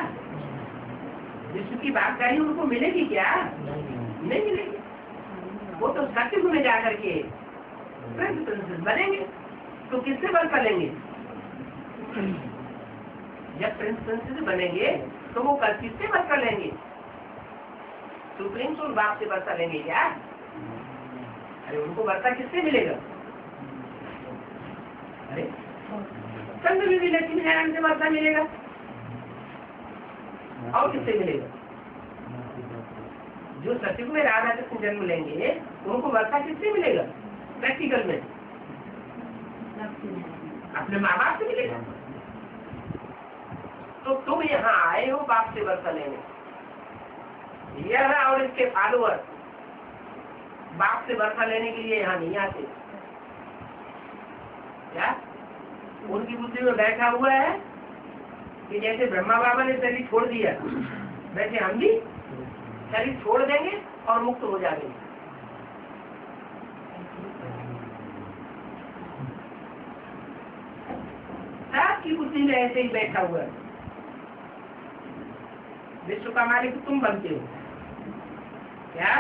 A: विश्व की बादशाही उनको मिलेगी क्या? नहीं मिलेगी। वो तो सत्युग में जाकर के प्रिंस बनेंगे। तो किससे वर्षा लेंगे? जब प्रिंस बनेंगे तो वो कल किससे वर्षा लेंगे? सुप्रीम सोल बाप से वर्षा लेंगे क्या? अरे उनको वर्षा किससे मिलेगा? अरे चंद्र भी लक्ष्मी नारायण से वर्षा मिलेगा। और किससे मिलेगा? जो सत्युग में राधा कृष्ण जन्म लेंगे उनको वर्षा किससे मिलेगा? प्रैक्टिकल में अपने माँ बाप से मिलेगा। तो तुम यहाँ आए हो बाप से वर्षा लेने, यह और इसके फॉलोअर बाप से वर्षा लेने के लिए यहाँ नहीं आते। क्या उनकी बुद्धि में बैठा हुआ है कि जैसे ब्रह्मा बाबा ने शरीर छोड़ दिया वैसे हम भी शरीर छोड़ देंगे और मुक्त हो जाएंगे। सबकी बुद्धि में ऐसे ही बैठा हुआ है। विश्व का मालिक तुम बनते हो क्या?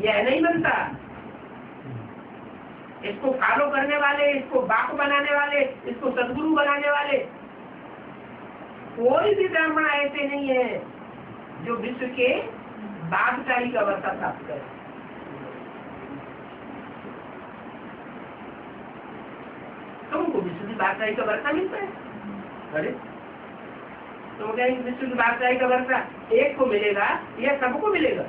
A: यह नहीं बनता। इसको फॉलो करने वाले, इसको बाप बनाने वाले, इसको सदगुरु बनाने वाले कोई भी ब्राह्मण ऐसे नहीं है जो विश्व के बादशाही का वर्षा प्राप्त करे। तुमको विश्व की बादशाही का वर्षा मिलता है? अरे तुम कहेंगे विश्व की बादशाही का वर्षा एक को मिलेगा या सबको मिलेगा?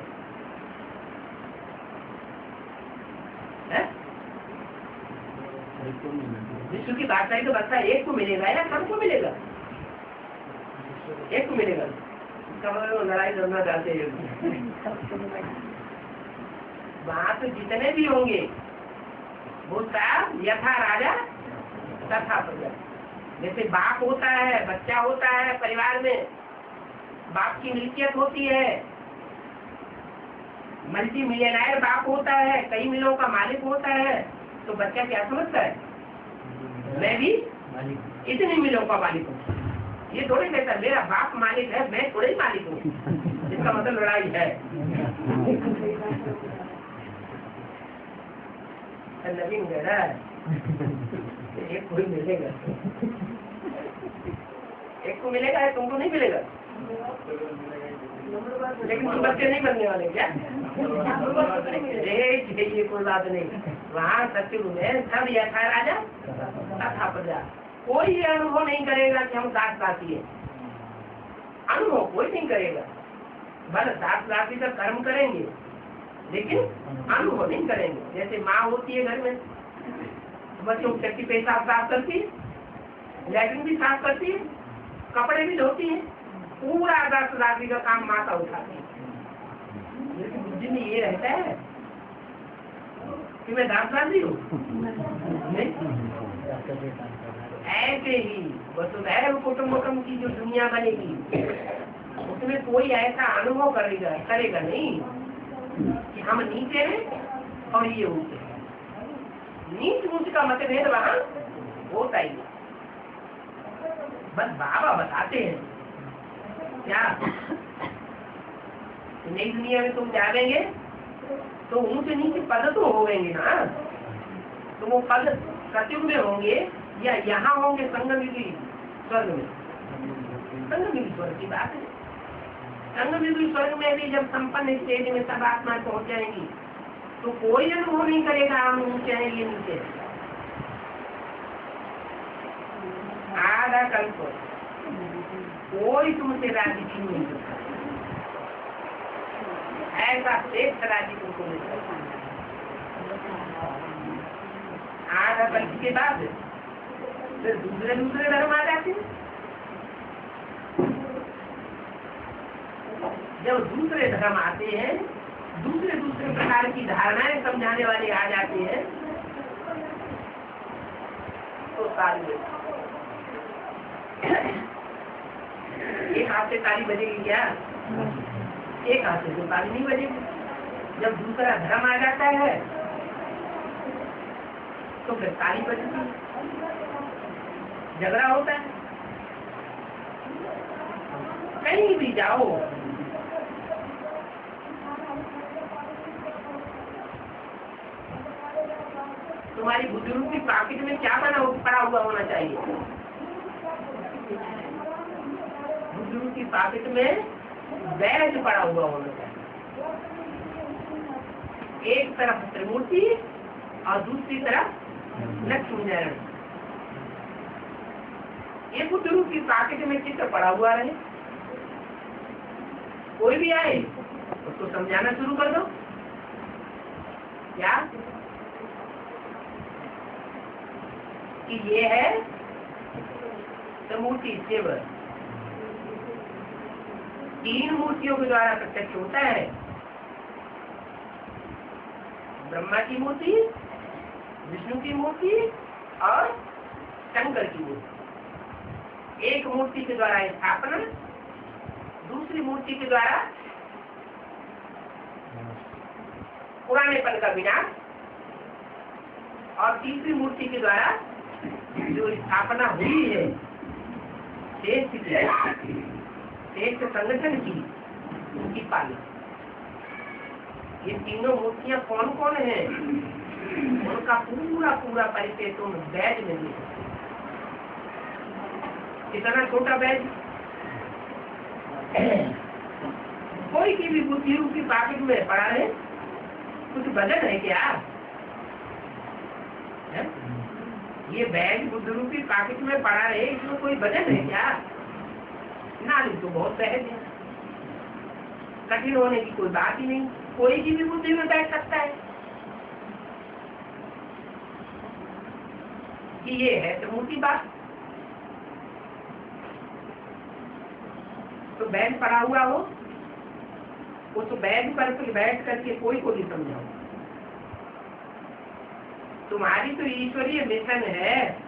A: विश्व की बादशाही का वर्षा एक को मिलेगा या सबको मिलेगा? एक को मिलेगा। लड़ाई करना चाहते हैं वहां तो जितने भी होंगे वो सब यथा राजा तथा प्रजा। जैसे बाप होता है, बच्चा होता है परिवार में, बाप की मिल्कियत होती है, मल्टी मिलियनर बाप होता है, कई मिलों का मालिक होता है, तो बच्चा क्या समझता है? मैं भी इतनी मिलों का मालिक हूँ। ये थोड़ी कहता मेरा बाप मालिक है, मैं थोड़े ही मालिक हूँ। इसका मतलब लड़ाई है। नवीन कह रहा है एक कोई मिलेगा, एक को मिलेगा है, तुमको नहीं मिलेगा। लेकिन तुम बच्चे नहीं बनने वाले क्या? ये कोई बात नहीं। वहाँ सत्युग में सब यथा राजा तथा प्रजा। कोई ये अनुभव नहीं करेगा कि हम दास दासी है। अनुभव कोई नहीं करेगा। बस दास दासी का कर्म करेंगे लेकिन अनुभव नहीं करेंगे। जैसे माँ होती है घर में, बच्चों की चट्टी पेशाब साफ करती है, लैट्रिन भी साफ करती है, कपड़े भी धोती है, पूरा दास दासी का काम माता उठाती है। लेकिन बुद्धि में ये रहता है कि मैं दास दासी हूँ। ऐसे ही वसुधैव कुटुम्बकम की जो दुनिया बनेगी उसमें कोई ऐसा अनुभव करेगा नहीं कि हम नीचे हैं और ये ऊंचे हैं। नीच ऊंच का मतभेद वहाँ होता ही है। बस बाबा बताते हैं क्या नई दुनिया में तुम जाएंगे तो ऊंचे नीचे पद तो होंगे ना। तो वो पद सतयुग में होंगे या यहाँ होंगे संगमयुगी स्वर्ग में? संगमयुगी स्वर्ग की बात है। संगमयुगी स्वर्ग में भी जब संपन्न स्टेज में सब आत्माएं पहुंच जाएंगी तो कोई अनुभव नहीं करेगा हम ऊंचे हैं ये नीचे। आधा कल्प कोई तुमसे राजी छीन नहीं सकता। ऐसा श्रेष्ठ राजी तुमको मिल सकता। आधा कल्प के बाद फिर दूसरे धर्म आ जाते हैं। जब दूसरे धर्म आते हैं, दूसरे दूसरे प्रकार की धारणाएं समझाने वाले आ जाते हैं, तो ताली एक हाथ से ताली बजेगी क्या? एक हाथ से तो ताली नहीं बजेगी। जब दूसरा धर्म आ जाता है तो फिर ताली बजती है, झगड़ा होता है। कहीं भी जाओ, तुम्हारी बुजुर्ग की पॉकेट में क्या पड़ा हुआ होना चाहिए? बुजुर्ग की पॉकेट में बैग पड़ा हुआ होना चाहिए। एक तरफ त्रिमूर्ति और दूसरी तरफ लक्ष्मी नारायण। ये बुजुर्ग की पॉकेट में चित्र पड़ा हुआ रहे, कोई भी आए उसको समझाना शुरू कर दो। क्या कि ये है समूर्ति सेवर, 3 मूर्तियों के द्वारा प्रत्यक्ष होता है। ब्रह्मा की मूर्ति, विष्णु की मूर्ति और शंकर की मूर्ति। एक मूर्ति के द्वारा स्थापना, दूसरी मूर्ति के द्वारा पुरानेपन का विनाश, और तीसरी मूर्ति के द्वारा जो स्थापना हुई है श्रेष्ठ संगठन की, उनकी पालना। ये तीनों मूर्तियां कौन कौन है, उनका पूरा पूरा परिचय तुम बैज में ले सकते। कितना छोटा बैज, कोई की भी बुद्धि की पॉकेट में पड़ा है, कुछ वजन है क्या? है? ये बैग बुजुर्ग की पॉकेट में पड़ा है, इसमें कोई वजन है क्या? नाली तो बहुत सहज है, कठिन होने की कोई बात ही नहीं, कोई की भी बुद्धि में बैठ सकता है कि ये है तो मोटी बात। तो बैग पड़ा हुआ हो, उस बैग पर बैठ करके कोई को नहीं समझाओ। तुम्हारी तो ईश्वरीय मिशन है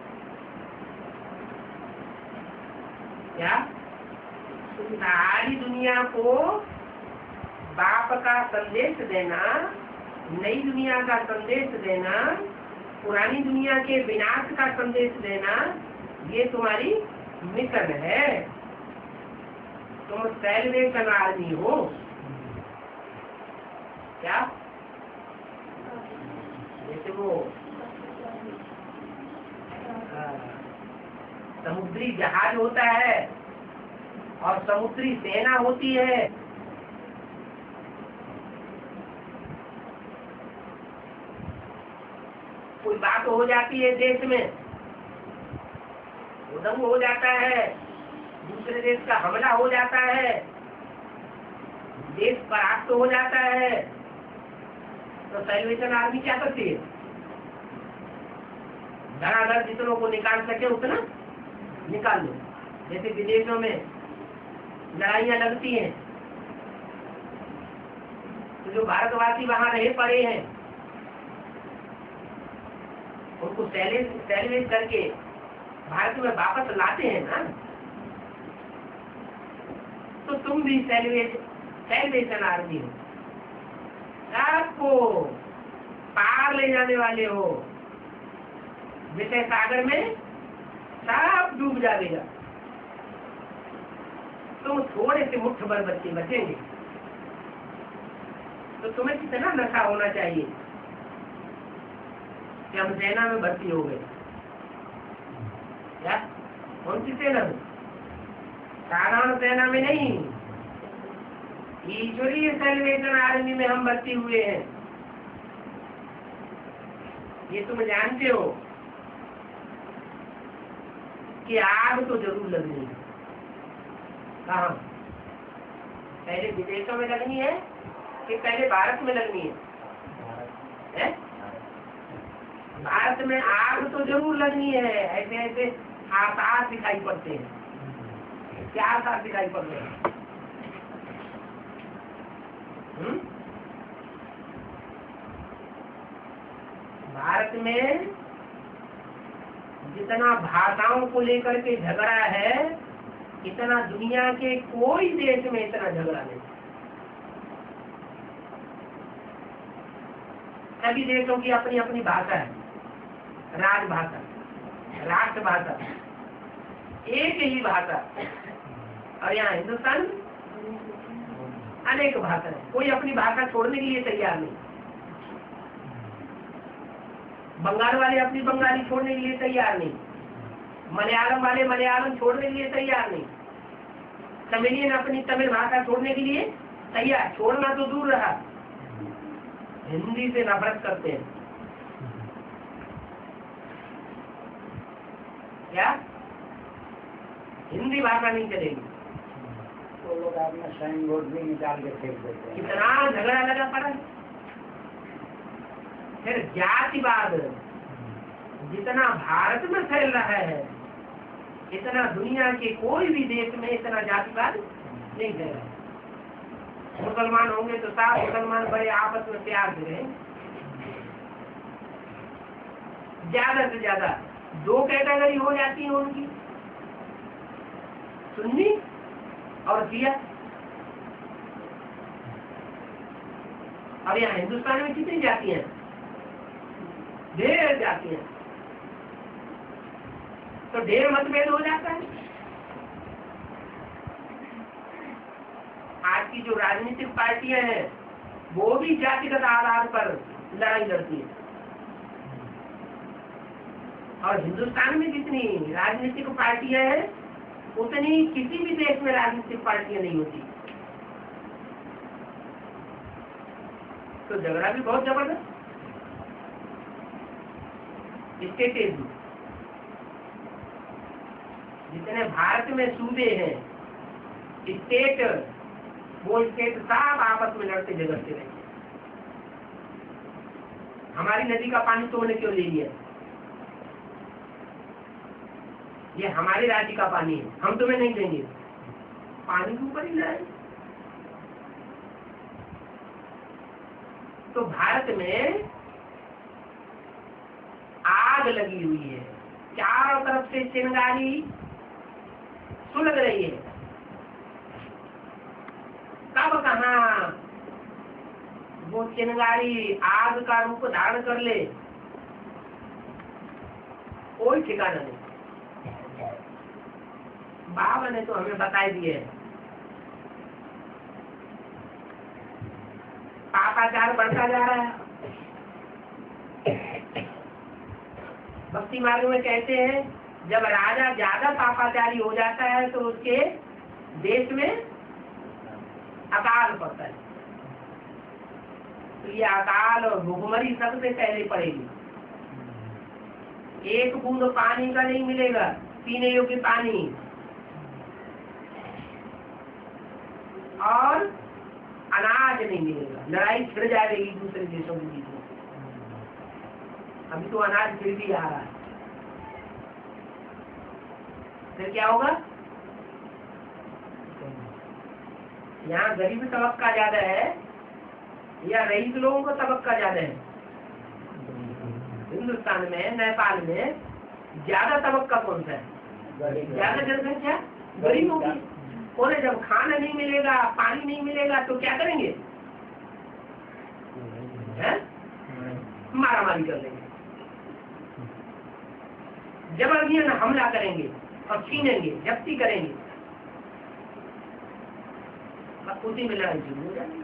A: क्या? सारी दुनिया को बाप का संदेश देना, नई दुनिया का संदेश देना, पुरानी दुनिया के विनाश का संदेश देना, ये तुम्हारी मिशन है। तुम सेल्वेशन आदमी हो क्या? जैसे वो समुद्री जहाज होता है और समुद्री सेना होती है। कोई बात हो जाती है देश में, उदंग हो जाता है, दूसरे देश का हमला हो जाता है, देश परास्त हो जाता है, तो सैल्वेशन आर्मी क्या करती है? धड़ाधड़ जितनों को निकाल सके उतना निकाल लो। जैसे विदेशों में लड़ाइयाँ लगती हैं, तो जो भारतवासी वहां रहे पड़े हैं उनको सैल्वेज करके भारत में वापस लाते हैं ना। तो तुम भी सैल्वेशन आर्मी हो, आपको पार ले जाने वाले हो। विषय सागर में सब डूब जाएगा, तुम थोड़े से मुट्ठ भर बच्चे बचेंगे। तो तुम्हें कितना नशा होना चाहिए कि हम सेना में भर्ती हो गए? क्या? कौन सी सेना में? साधारण सेना में नहीं, ईश्वरीय सैल्वेशन आर्मी में हम भर्ती हुए हैं। ये तुम जानते हो कि आग तो जरूर लगनी है। कहाँ? पहले विदेशों में लगनी है कि पहले भारत में लगनी है? भारत में आग तो जरूर लगनी है। ऐसे ऐसे आसार दिखाई पड़ते हैं। क्या आसार दिखाई पड़ रहे हैं? भारत में जितना भाषाओं को लेकर के झगड़ा है, इतना दुनिया के कोई देश में इतना झगड़ा नहीं। सभी देशों की अपनी अपनी भाषा है, राजभाषा, राष्ट्रभाषा, एक ही भाषा। और यहाँ हिंदुस्तान अनेक भाषा है, कोई अपनी भाषा छोड़ने के लिए तैयार नहीं। बंगाल वाले अपनी बंगाली छोड़ने के लिए तैयार नहीं, मलयालम वाले मलयालम छोड़ने के लिए तैयार नहीं, तमिलियन अपनी तमिल भाषा छोड़ने के लिए तैयार, छोड़ना तो दूर रहा, हिंदी से नफरत करते हैं। क्या हिंदी भाषा नहीं चलेगी?
B: तो लोग अपना साइन बोर्ड भी निकाल के फेंक देते हैं।
A: कितना झगड़ा लगा पड़ा है। फिर जातिवाद जितना भारत में फैल रहा है, इतना दुनिया के कोई भी देश में इतना जातिवाद नहीं फैल रहा है। मुसलमान होंगे तो साफ मुसलमान बड़े आपस में प्यार से रहे। ज्यादा से ज्यादा 2 कैटेगरी हो जाती है उनकी, सुन्नी और शिया। और यहाँ हिंदुस्तान में कितनी जाती हैं? ढेर जाती हैं। तो ढेर मतभेद हो जाता है। आज की जो राजनीतिक पार्टियां हैं वो भी जातिगत आधार पर लड़ाई लड़ती है। और हिंदुस्तान में जितनी राजनीतिक पार्टियां हैं उतनी किसी भी देश में राजनीतिक पार्टियां नहीं होती। तो झगड़ा भी बहुत जबरदस्त। स्टेट जितने भारत में सूबे हैं, स्टेट, वो स्टेट सब आपस में लड़ते झगड़ते रहे। हमारी नदी का पानी तुमने क्यों ले लिया? ये हमारे राज्य का पानी है, हम तुम्हें नहीं देंगे। पानी के ऊपर ही लड़ाई। तो भारत में आग लगी हुई है, चारों तरफ से चिंगारी सुलग रही है। कब कहाँ वो चिंगारी आग का रूप धारण कर ले, कोई ठिकाना नहीं। बाबा ने तो हमें बता दिए। पापाचार बढ़ता जा रहा है। भक्ति मार्ग में कहते हैं जब राजा ज्यादा पापाचारी हो जाता है तो उसके देश में अकाल पड़ता है। तो ये अकाल और भूखमरी सबसे पहले पड़ेगी। एक बूंद पानी का नहीं मिलेगा, पीने योग्य पानी, और अनाज नहीं मिलेगा। लड़ाई छिड़ जाएगी दूसरे देशों के बीच में। अभी तो अनाज फिर भी आ रहा है, फिर क्या होगा? यहाँ गरीब तबक्का ज्यादा है या रईस लोगों का तबक्का ज्यादा है? हिंदुस्तान में, नेपाल में ज्यादा तबक्का कौन सा है? ज्यादा जनसंख्या गरीबों की। उन्हें जब खाना नहीं मिलेगा, पानी नहीं मिलेगा तो क्या करेंगे? मारामारी कर लेंगे, जबरदस्ती हमला करेंगे और छीनेंगे, जब्ती करेंगे। उसी में लड़ाई शुरू हो जाएगी।